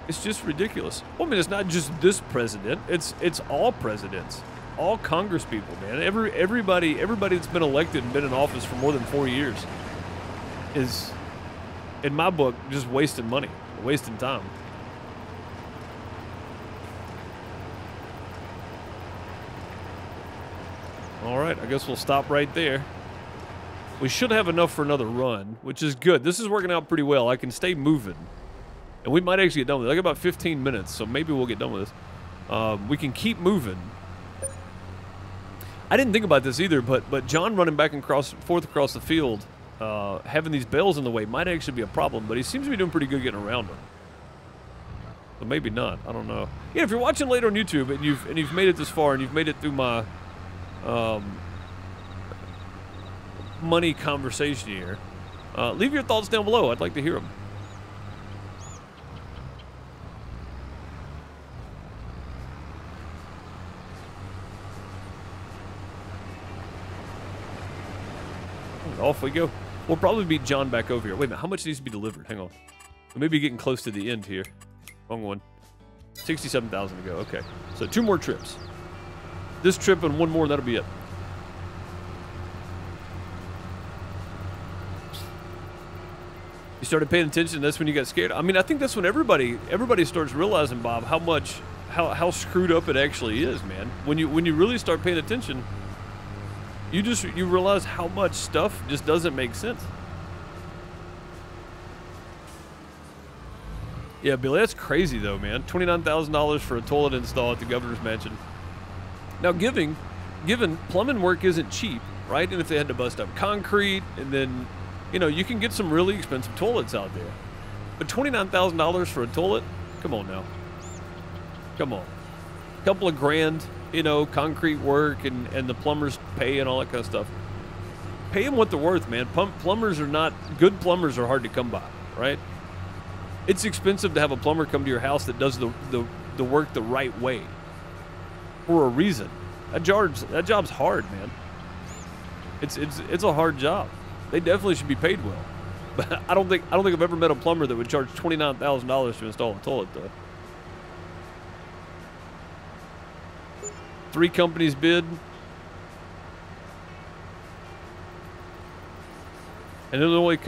It's just ridiculous. Well, I mean, it's not just this president. It's all presidents, all Congress people, man. Everybody that's been elected and been in office for more than 4 years is, in my book, just wasting money, wasting time. All right, I guess we'll stop right there. We should have enough for another run, which is good. This is working out pretty well. I can stay moving. And we might actually get done with it. I got about 15 minutes, so maybe we'll get done with this. We can keep moving. I didn't think about this either, but John running back and forth across the field, having these bales in the way might actually be a problem, but he seems to be doing pretty good getting around them. So maybe not. I don't know. Yeah, if you're watching later on YouTube and you've made it this far and you've made it through my money conversation here, leave your thoughts down below. I'd like to hear them. Off we go. We'll probably beat John back over here. Wait a minute, how much needs to be delivered? Hang on. We may be getting close to the end here. Wrong one. 67,000 to go. Okay. So 2 more trips. This trip and 1 more, that'll be it. You started paying attention, that's when you got scared. I mean, I think that's when everybody starts realizing, Bob, how screwed up it actually is, man. When you really start paying attention, you realize how much stuff just doesn't make sense. Yeah, Billy, that's crazy though, man. $29,000 for a toilet install at the governor's mansion. Now, given plumbing work isn't cheap, right? And if they had to bust up concrete, and then, you know, you can get some really expensive toilets out there. But $29,000 for a toilet? Come on now. Come on. A couple of grand, you know, concrete work and the plumber's pay and all that kind of stuff. Pay them what they're worth, man. Plumbers are not, good plumbers are hard to come by, right? It's expensive to have a plumber come to your house that does the work the right way. For a reason. That job's hard, man. It's a hard job. They definitely should be paid well. But I don't think I've ever met a plumber that would charge $29,000 to install a toilet, though. 3 companies bid. And Illinois,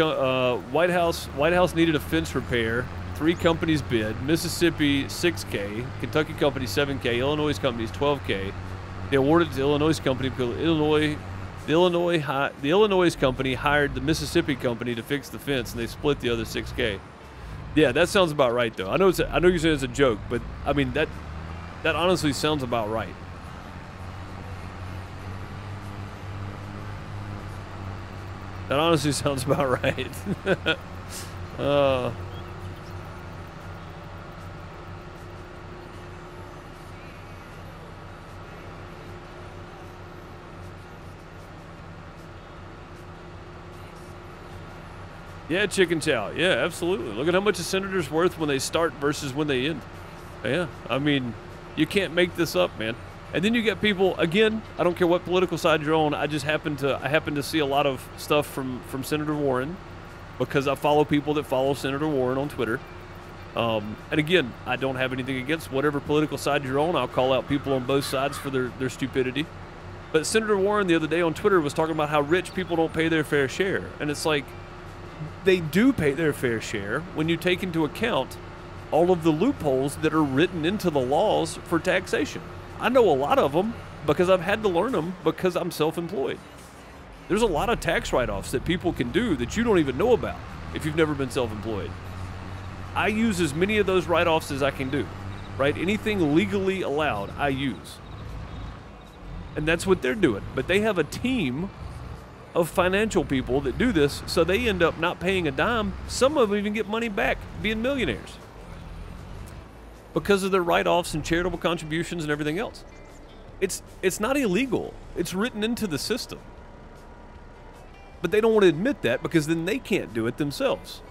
White House needed a fence repair. 3 companies bid. Mississippi, $6K. Kentucky company, $7K. Illinois company is $12K. They awarded it to Illinois company because the Illinois company hired the Mississippi company to fix the fence, and they split the other $6K. Yeah, that sounds about right, though. I know you're saying it's a joke, but I mean that honestly sounds about right. That honestly sounds about right. Yeah, chicken chow. Yeah, absolutely. Look at how much a senator's worth when they start versus when they end. Yeah, I mean, you can't make this up, man. And then you get people, again, I don't care what political side you're on, I happen to see a lot of stuff from Senator Warren because I follow people that follow Senator Warren on Twitter. And again, I don't have anything against whatever political side you're on. I'll call out people on both sides for their stupidity. But Senator Warren the other day on Twitter was talking about how rich people don't pay their fair share. And it's like, they do pay their fair share when you take into account all of the loopholes that are written into the laws for taxation. I know a lot of them because I've had to learn them because I'm self-employed. There's a lot of tax write-offs that people can do that you don't even know about if you've never been self-employed. I use as many of those write-offs as I can do, right? Anything legally allowed, I use. And that's what they're doing. But they have a team of financial people that do this, so they end up not paying a dime. Some of them even get money back being millionaires because of their write-offs and charitable contributions and everything else. It's not illegal. It's written into the system. But they don't want to admit that because then they can't do it themselves.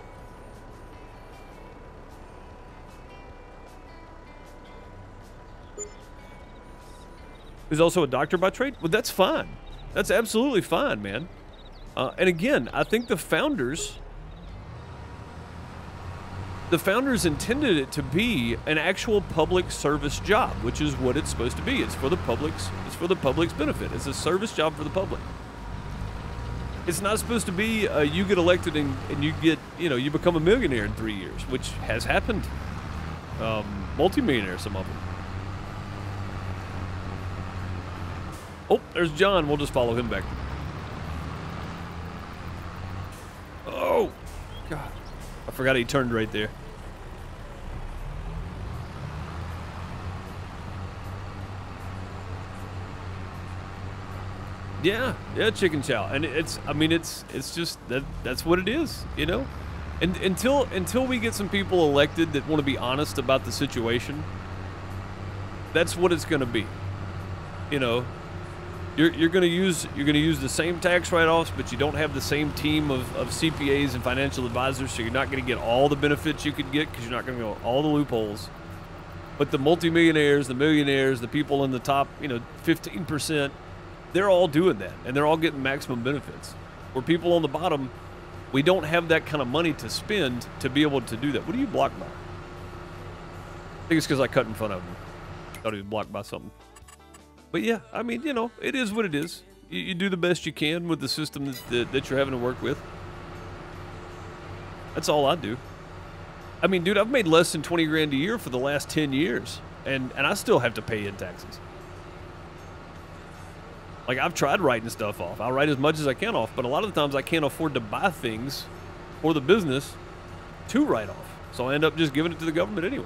He's also a doctor by trade. Well, that's fine. That's absolutely fine, man. And again, I think the founders intended it to be an actual public service job, which is what it's supposed to be. It's for the public's benefit. It's a service job for the public. It's not supposed to be you get elected and you become a millionaire in 3 years, which has happened. Multi-millionaire, some of them. Oh, there's John. We'll just follow him back. Oh, God. I forgot he turned right there. Yeah, chicken chow. And it's just that's what it is, you know? And until we get some people elected that want to be honest about the situation, that's what it's going to be. You know, You're going to use the same tax write-offs, but you don't have the same team of CPAs and financial advisors, so you're not going to get all the benefits you could get because you're not going to go all the loopholes. But the multimillionaires, the millionaires, the people in the top, 15%, they're all doing that, and they're all getting maximum benefits. Where people on the bottom, we don't have that kind of money to spend to be able to do that. What are you blocked by? I think it's because I cut in front of him. Thought he was blocked by something. But yeah, I mean, it is what it is. You do the best you can with the system that you're having to work with. That's all I do. I mean, dude, I've made less than 20 grand a year for the last 10 years, and I still have to pay in taxes. Like, I've tried writing stuff off. I'll write as much as I can off, but a lot of the times I can't afford to buy things for the business to write off. So I end up just giving it to the government anyway.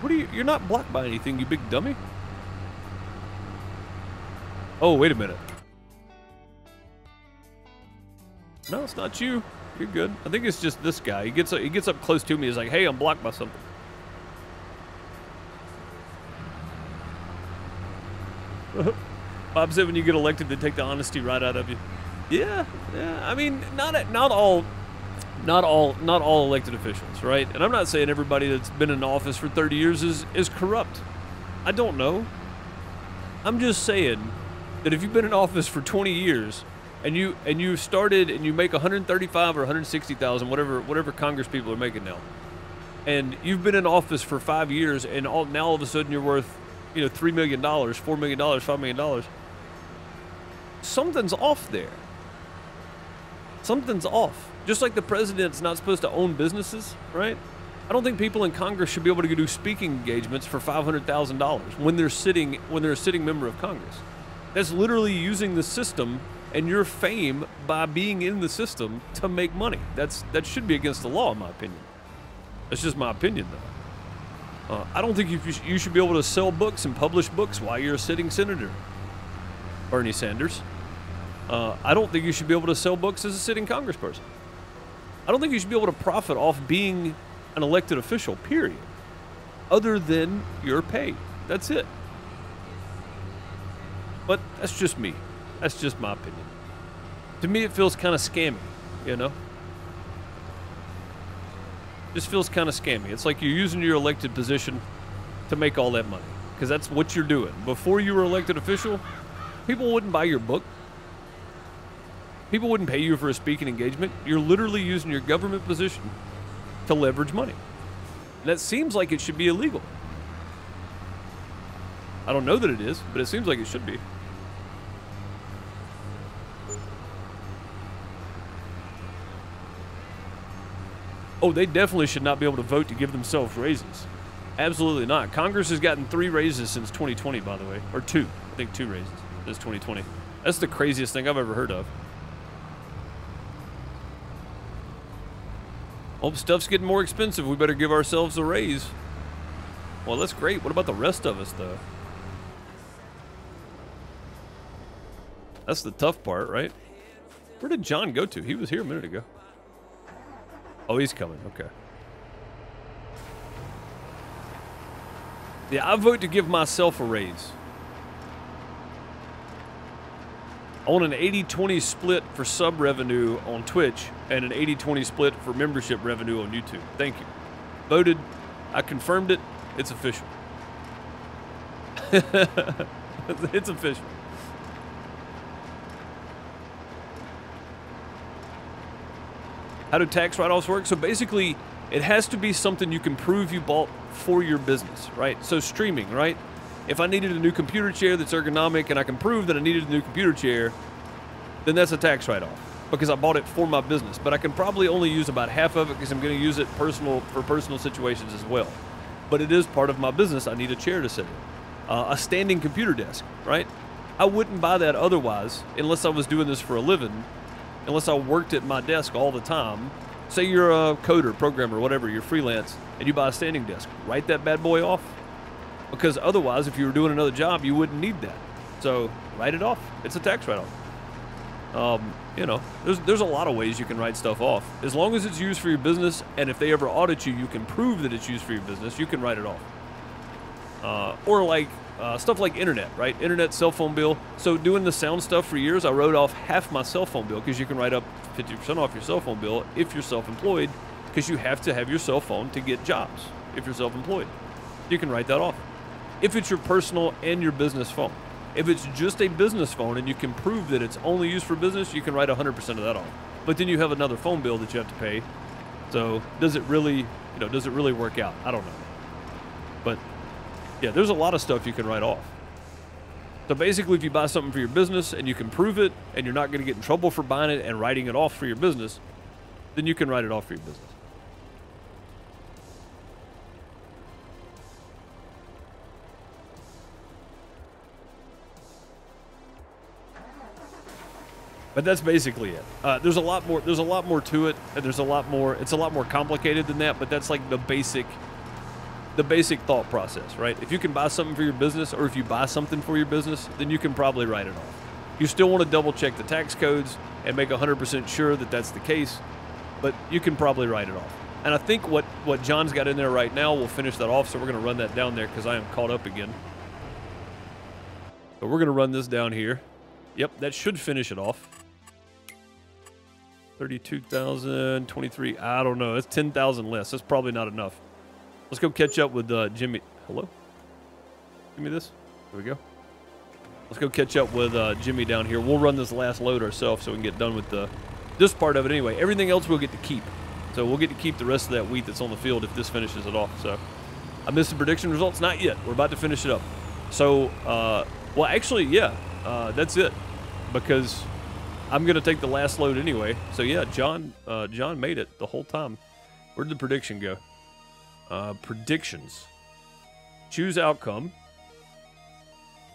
What are you? You're not blocked by anything, you big dummy. Oh, wait a minute. No, it's not you. You're good. I think it's just this guy. He gets up close to me. He's like, "Hey, I'm blocked by something." Bob said, "When you get elected, they take the honesty right out of you." Yeah. I mean, not all elected officials, right? And I'm not saying everybody that's been in office for 30 years is corrupt. I don't know. I'm just saying that if you've been in office for 20 years and you started and you make 135 or 160,000, whatever Congress people are making now, and you've been in office for 5 years, and now all of a sudden you're worth, $3 million, $4 million, $5 million. Something's off there. Something's off. Just like the president's not supposed to own businesses, right? I don't think people in Congress should be able to do speaking engagements for $500,000 when they're a sitting member of Congress. That's literally using the system and your fame by being in the system to make money. That should be against the law, in my opinion. That's just my opinion, though. I don't think you should be able to sell books and publish books while you're a sitting senator, Bernie Sanders. I don't think you should be able to sell books as a sitting congressperson. I don't think you should be able to profit off being an elected official, period. Other than your pay. That's it. But that's just me. That's just my opinion. To me, it feels kind of scammy, Just feels kind of scammy. It's like you're using your elected position to make all that money. Because that's what you're doing. Before you were elected official, people wouldn't buy your book. People wouldn't pay you for a speaking engagement. You're literally using your government position to leverage money. And that seems like it should be illegal. I don't know that it is, but it seems like it should be. Oh, they definitely should not be able to vote to give themselves raises. Absolutely not. Congress has gotten 3 raises since 2020, by the way. Or 2. I think 2 raises since 2020. That's the craziest thing I've ever heard of. Oh, stuff's getting more expensive. We better give ourselves a raise. Well, that's great. What about the rest of us, though? That's the tough part, right? Where did John go to? He was here a minute ago. Oh, he's coming. Okay. Yeah, I vote to give myself a raise. I want an 80-20 split for sub revenue on Twitch and an 80-20 split for membership revenue on YouTube. Thank you. Voted. I confirmed it. It's official. It's official. How do tax write-offs work? So basically, it has to be something you can prove you bought for your business, right? So streaming, right? If I needed a new computer chair that's ergonomic and I can prove that I needed a new computer chair, then that's a tax write-off because I bought it for my business. But I can probably only use about half of it because I'm going to use it for personal situations as well. But it is part of my business. I need a chair to sit in. A standing computer desk, right? I wouldn't buy that otherwise unless I was doing this for a living, unless I worked at my desk all the time. Say you're a coder, programmer, whatever, you're freelance, and you buy a standing desk. Write that bad boy off. Because otherwise, if you were doing another job, you wouldn't need that. So write it off. It's a tax write-off. There's a lot of ways you can write stuff off. As long as it's used for your business, and if they ever audit you, you can prove that it's used for your business, you can write it off. Or like stuff like internet, right? Internet, cell phone bill. So doing the sound stuff for years, I wrote off half my cell phone bill because you can write up 50% off your cell phone bill if you're self-employed, because you have to have your cell phone to get jobs if you're self-employed. You can write that off. If it's your personal and your business phone. If it's just a business phone and you can prove that it's only used for business, you can write 100% of that off. But then you have another phone bill that you have to pay. So does it really work out? I don't know. But yeah, there's a lot of stuff you can write off. So basically, if you buy something for your business and you can prove it and you're not going to get in trouble for buying it and writing it off for your business, then you can write it off for your business. But that's basically it. There's a lot more. There's a lot more to it, and there's a lot more. It's a lot more complicated than that. But that's like the basic thought process, right? If you can buy something for your business, or if you buy something for your business, then you can probably write it off. You still want to double check the tax codes and make 100% sure that that's the case, but you can probably write it off. And I think what John's got in there right now will finish that off. So we're going to run that down there because I am caught up again. So we're going to run this down here. Yep, that should finish it off. 32,000, 23, I don't know. That's 10,000 less. That's probably not enough. Let's go catch up with Jimmy. Hello? Give me this. There we go. Let's go catch up with Jimmy down here. We'll run this last load ourselves so we can get done with this part of it anyway. Everything else we'll get to keep. So we'll get to keep the rest of that wheat that's on the field if this finishes it off. So I missed the prediction results. Not yet. We're about to finish it up. So, well, actually, yeah, that's it. Because I'm going to take the last load anyway. So, yeah, John made it the whole time. Where did the prediction go? Predictions. Choose outcome.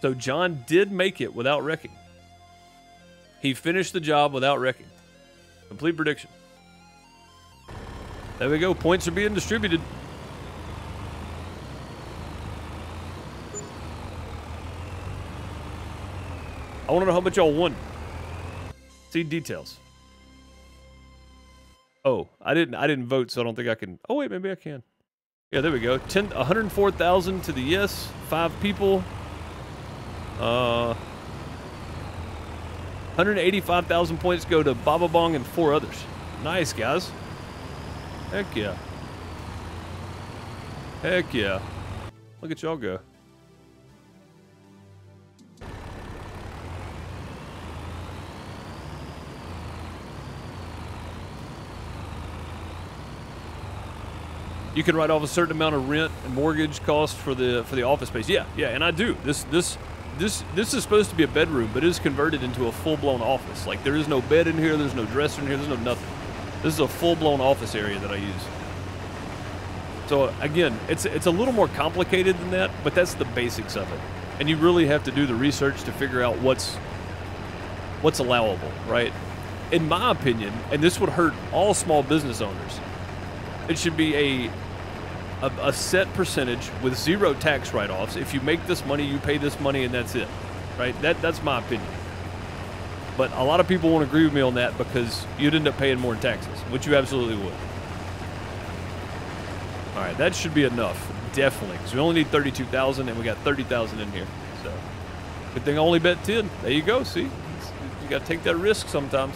So, John did make it without wrecking. He finished the job without wrecking. Complete prediction. There we go. Points are being distributed. I want to know how much y'all won. See details. Oh, I didn't vote, so I don't think I can. Oh wait, maybe I can. Yeah, there we go. 104,000 to the yes. 5 people. 185,000 points go to Baba Bong and 4 others. Nice, guys. Heck yeah. Heck yeah. Look at y'all go. You can write off a certain amount of rent and mortgage cost for the office space. Yeah, and I do. This is supposed to be a bedroom, but it is converted into a full-blown office. Like, there is no bed in here, there's no dresser in here, there's no nothing. This is a full-blown office area that I use. So again, it's a little more complicated than that, but that's the basics of it. And you really have to do the research to figure out what's allowable, right? In my opinion, and this would hurt all small business owners, it should be a set percentage with 0 tax write-offs. If you make this money, you pay this money, and that's it, right? That's my opinion. But a lot of people won't agree with me on that because you'd end up paying more in taxes, which you absolutely would. All right, that should be enough, definitely, because we only need 32,000, and we got 30,000 in here. So, good thing I only bet 10. There you go. See, you got to take that risk sometimes.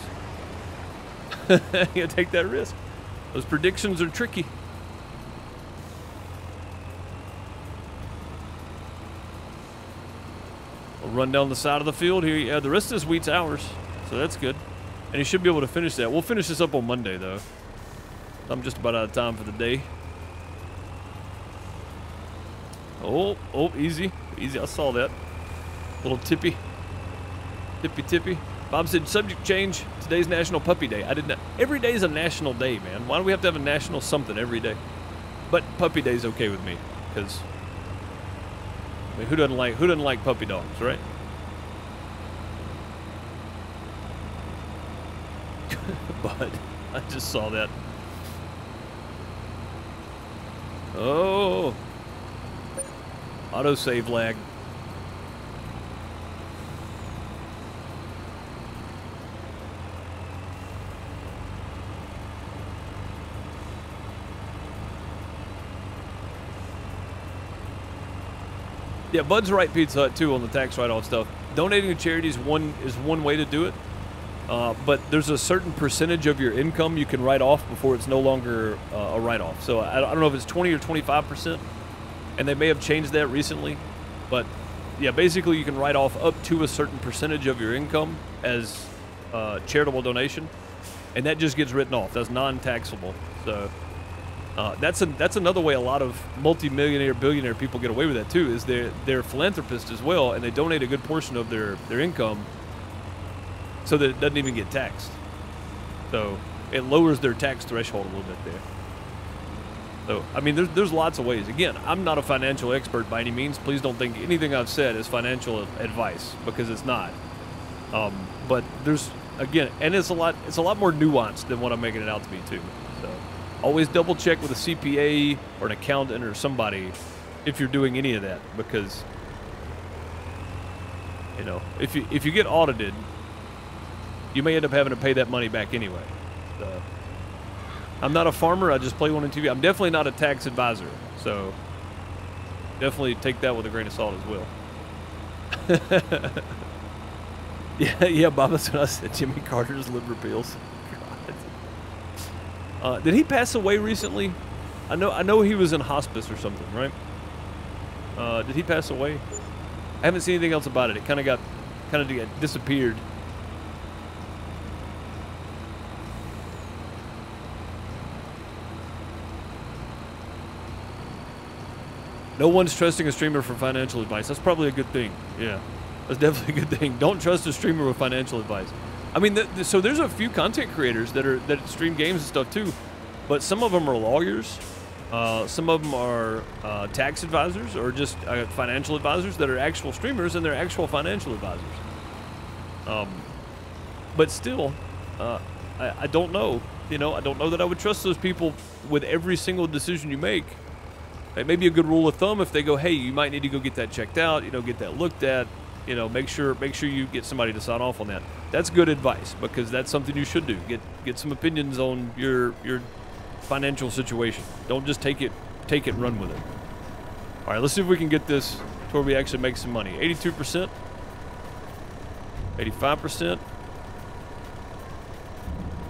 You got to take that risk. Those predictions are tricky. We'll run down the side of the field here. Yeah, the rest of this wheat's ours, so that's good. And he should be able to finish that. We'll finish this up on Monday, though. I'm just about out of time for the day. Oh, easy. Easy, I saw that. Little tippy. Tippy. Bob said, subject change. Today's National Puppy Day. I didn't know. Every day is a national day, man. Why do we have to have a national something every day? But Puppy Day is okay with me, because I mean, who doesn't like puppy dogs, right? But I just saw that. Oh, autosave lag. Yeah, Bud's right, Pizza Hut, too, on the tax write-off stuff. Donating to charity is one way to do it, but there's a certain percentage of your income you can write off before it's no longer a write-off. So I don't know if it's 20 or 25%, and they may have changed that recently. But, yeah, basically you can write off up to a certain percentage of your income as charitable donation, and that just gets written off. That's non-taxable. So That's another way a lot of multi-millionaire, billionaire people get away with that too. Is they're philanthropists as well, and they donate a good portion of their income so that it doesn't even get taxed. So it lowers their tax threshold a little bit there. So I mean, there's lots of ways. Again, I'm not a financial expert by any means. Please don't think anything I've said is financial advice, because it's not. But there's, again, and it's a lot more nuanced than what I'm making it out to be too. So always double check with a CPA or an accountant or somebody if you're doing any of that, because you know, if you get audited, you may end up having to pay that money back anyway. So I'm not a farmer. I just play one on TV. I'm definitely not a tax advisor, so definitely take that with a grain of salt as well. Yeah, Bob, that's what I said. Jimmy Carter's liver pills. God. Did he pass away recently? I know he was in hospice or something, right? Did he pass away? I haven't seen anything else about it. It kind of disappeared. No one's trusting a streamer for financial advice. That's probably a good thing. Yeah, that's definitely a good thing. Don't trust a streamer with financial advice. I mean, so there's a few content creators that stream games and stuff too, but some of them are lawyers. Some of them are tax advisors or just financial advisors that are actual streamers, and they're actual financial advisors. But still, I don't know. You know, I don't know that I would trust those people with every single decision you make. It may be a good rule of thumb if they go, hey, you might need to go get that checked out, you know, get that looked at, you know, make sure you get somebody to sign off on that. That's good advice, because that's something you should do. Get some opinions on your financial situation. Don't just take it and run with it. All right, let's see if we can get this to where we actually make some money. 82%, 85%,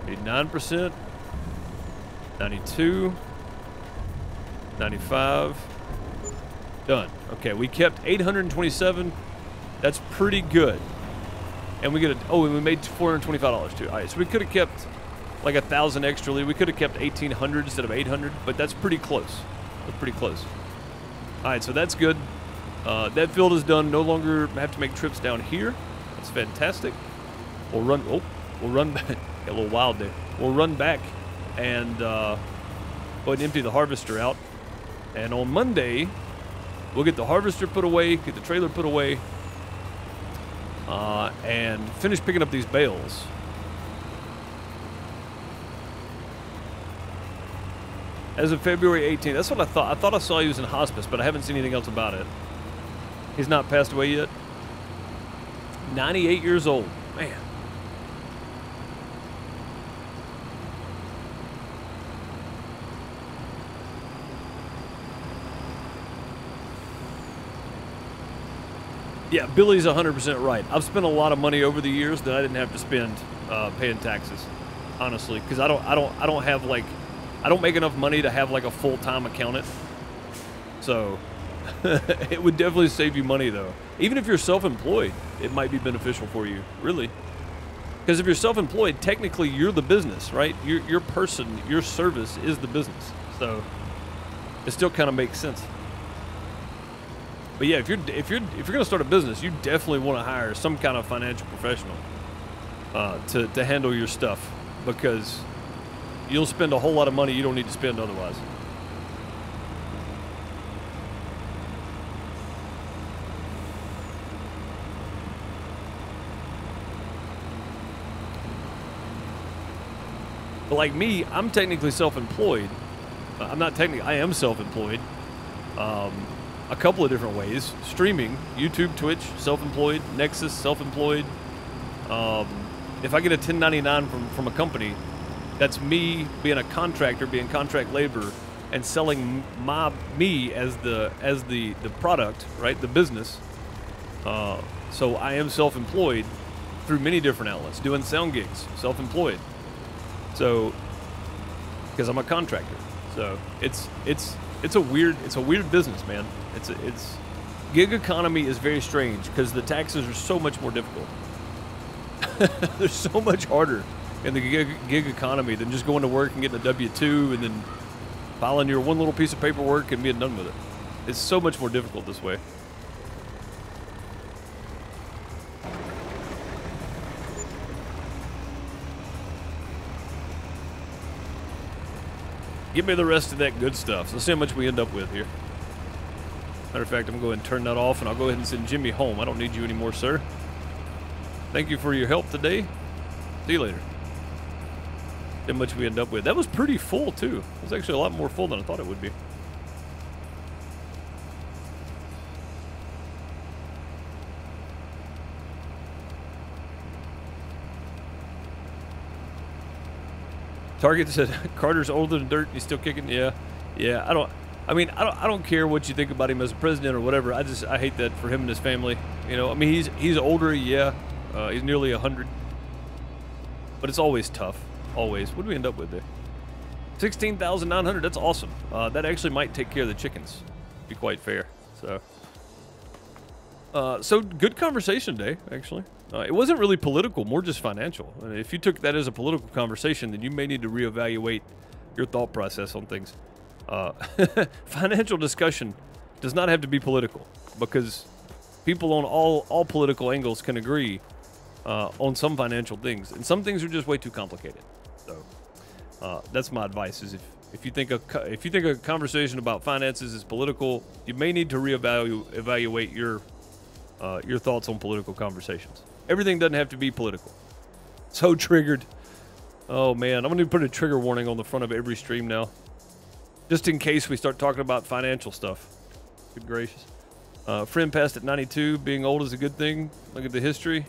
89%, 92%. 95. Done. Okay, we kept 827. That's pretty good. And we get and we made $425 too. All right, so we could have kept like 1,000 extra. We could have kept 1,800 instead of 800, but that's pretty close. That's pretty close. All right, so that's good. That field is done. No longer have to make trips down here. That's fantastic. We'll run. We'll run back. Got a little wild there. We'll run back and go ahead and empty the harvester out. And on Monday, we'll get the harvester put away, get the trailer put away, and finish picking up these bales. As of February 18th, that's what I thought. I thought I saw he was in hospice, but I haven't seen anything else about it. He's not passed away yet. 98 years old. Man. Yeah, Billy's 100% right. I've spent a lot of money over the years that I didn't have to spend paying taxes, honestly, because I don't have like, I don't make enough money to have like a full-time accountant. So it would definitely save you money though. Even if you're self-employed, it might be beneficial for you, really. Because if you're self-employed, technically you're the business, right? Your person, your service is the business. So it still kind of makes sense. But yeah, if you're gonna start a business, you definitely want to hire some kind of financial professional to handle your stuff, because you'll spend a whole lot of money you don't need to spend otherwise. But like me, I'm technically self-employed. I'm not technically, I am self-employed. A couple of different ways. Streaming, YouTube, Twitch, self-employed. Nexus, self-employed. If I get a 1099 from a company, that's me being a contractor, being contract labor, and selling me as the product, right? The business. So I am self-employed through many different outlets, doing sound gigs, self-employed. So, because I'm a contractor, so it's a weird business, man. It's gig economy is very strange because the taxes are so much more difficult. They're so much harder in the gig economy than just going to work and getting a W-2 and then filing your one little piece of paperwork and being done with it. It's so much more difficult this way. Give me the rest of that good stuff. So let's see how much we end up with here. Matter of fact, I'm going to go ahead and turn that off, and I'll go ahead and send Jimmy home. I don't need you anymore, sir. Thank you for your help today. See you later. How much we end up with. That was pretty full, too. It was actually a lot more full than I thought it would be. Target said Carter's older than dirt. He's still kicking. Yeah. I don't care what you think about him as a president or whatever. I hate that for him and his family. You know, I mean, he's older. Yeah. He's nearly 100. But it's always tough. Always. What do we end up with there? 16,900. That's awesome. That actually might take care of the chickens. To be quite fair. So good conversation today, actually. It wasn't really political, more just financial. And if you took that as a political conversation, then you may need to reevaluate your thought process on things. Financial discussion does not have to be political, because people on all political angles can agree on some financial things, and some things are just way too complicated. So that's my advice: is if you think a conversation about finances is political, you may need to evaluate your thoughts on political conversations. Everything doesn't have to be political. So triggered. Oh man, I'm gonna put a trigger warning on the front of every stream now, just in case we start talking about financial stuff. Good gracious. Friend passed at 92. Being old is a good thing. Look at the history.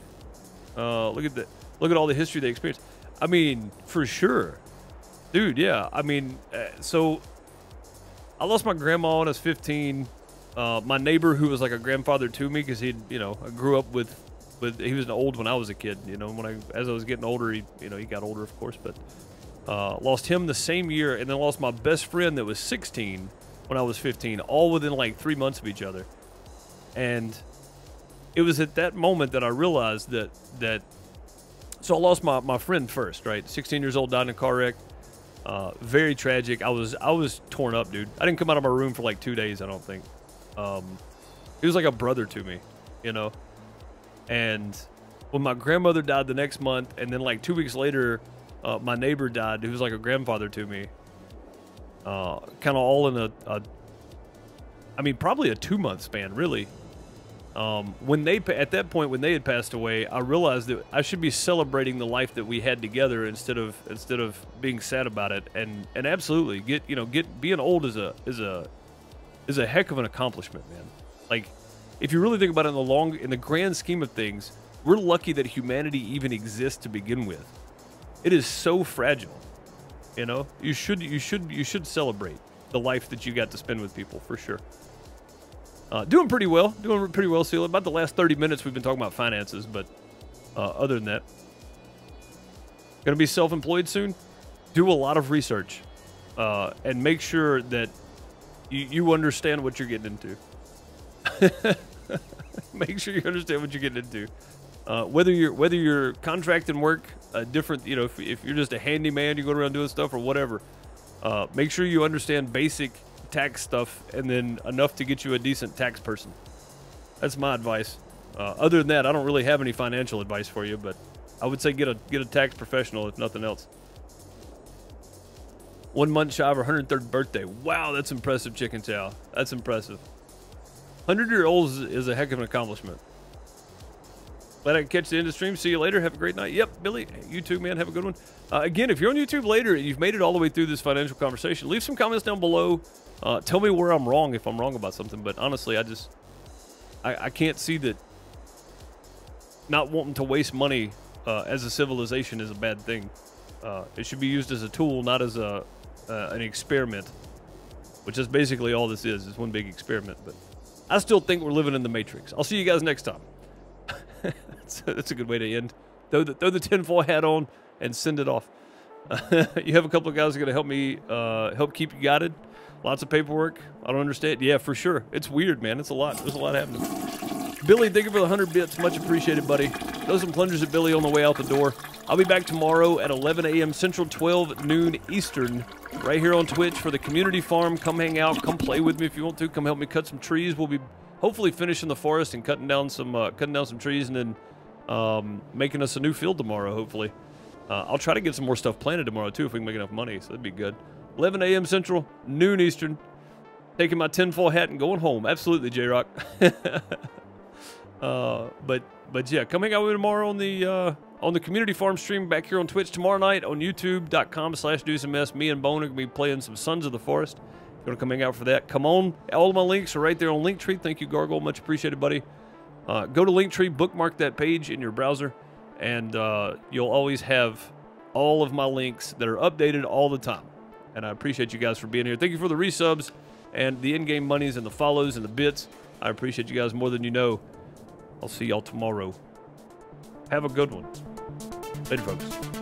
Look at all the history they experienced. I mean, for sure, dude. Yeah. I mean, so I lost my grandma when I was 15. My neighbor, who was like a grandfather to me, because I grew up with he was old when I was a kid. You know, as I was getting older, he got older, of course, but lost him the same year, and then lost my best friend that was 16 when I was 15, all within like 3 months of each other. And it was at that moment that I realized that so I lost my friend first, right? 16 years old, died in a car wreck. Very tragic. I was torn up, dude. I didn't come out of my room for like 2 days, I don't think. He was like a brother to me, you know. And when my grandmother died the next month, and then like 2 weeks later, my neighbor died, who was like a grandfather to me. Kind of all in probably a 2-month span, really. At that point, when they had passed away, I realized that I should be celebrating the life that we had together instead of being sad about it. And absolutely, being old is a heck of an accomplishment, man. Like, if you really think about it in the grand scheme of things, we're lucky that humanity even exists to begin with. It is so fragile. You know, you should celebrate the life that you got to spend with people, for sure. Doing pretty well, Seal. About the last 30 minutes we've been talking about finances, but other than that, gonna be self-employed soon. Do a lot of research and make sure that you understand what you're getting into. Make sure you understand what you're getting into. Whether you're contracting work, different, if you're just a handyman, you go around doing stuff or whatever. Make sure you understand basic tax stuff, and then enough to get you a decent tax person. That's my advice. Other than that, I don't really have any financial advice for you, but I would say get a tax professional if nothing else. 1 month shy of her 103rd birthday. Wow, that's impressive, Chicken Chow. That's impressive. 100-year-olds is a heck of an accomplishment. Glad I can catch the end of the stream. See you later. Have a great night. Yep, Billy. You too, man. Have a good one. Again, if you're on YouTube later and you've made it all the way through this financial conversation, leave some comments down below. Tell me where I'm wrong if I'm wrong about something. But honestly, I can't see that not wanting to waste money as a civilization is a bad thing. It should be used as a tool, not as an experiment, which is basically all this is one big experiment. But I still think we're living in the Matrix. I'll see you guys next time. That's a good way to end. Throw the tinfoil hat on and send it off. You have a couple of guys that are going to help me help keep you guided. Lots of paperwork. I don't understand. Yeah, for sure. It's weird, man. It's a lot. There's a lot happening. Billy, thank you for the 100 bits. Much appreciated, buddy. Throw some plungers at Billy on the way out the door. I'll be back tomorrow at 11 a.m. Central, 12 noon Eastern, right here on Twitch for the community farm. Come hang out. Come play with me if you want to. Come help me cut some trees. We'll be hopefully finishing the forest and cutting down some trees, and then making us a new field tomorrow, hopefully. I'll try to get some more stuff planted tomorrow, too, if we can make enough money, so that'd be good. 11 a.m. Central, noon Eastern. Taking my tinfoil hat and going home. Absolutely, J-Rock. But yeah, come hang out with me tomorrow on the community farm stream back here on Twitch. Tomorrow night on youtube.com/DoSomeMess. Me and Bone are going to be playing some Sons of the Forest. If you want to come hang out for that, come on. All of my links are right there on Linktree. Thank you, Gargoyle. Much appreciated, buddy. Go to Linktree, bookmark that page in your browser, and you'll always have all of my links that are updated all the time. And I appreciate you guys for being here. Thank you for the resubs and the in-game monies and the follows and the bits. I appreciate you guys more than you know. I'll see y'all tomorrow. Have a good one. Later, folks.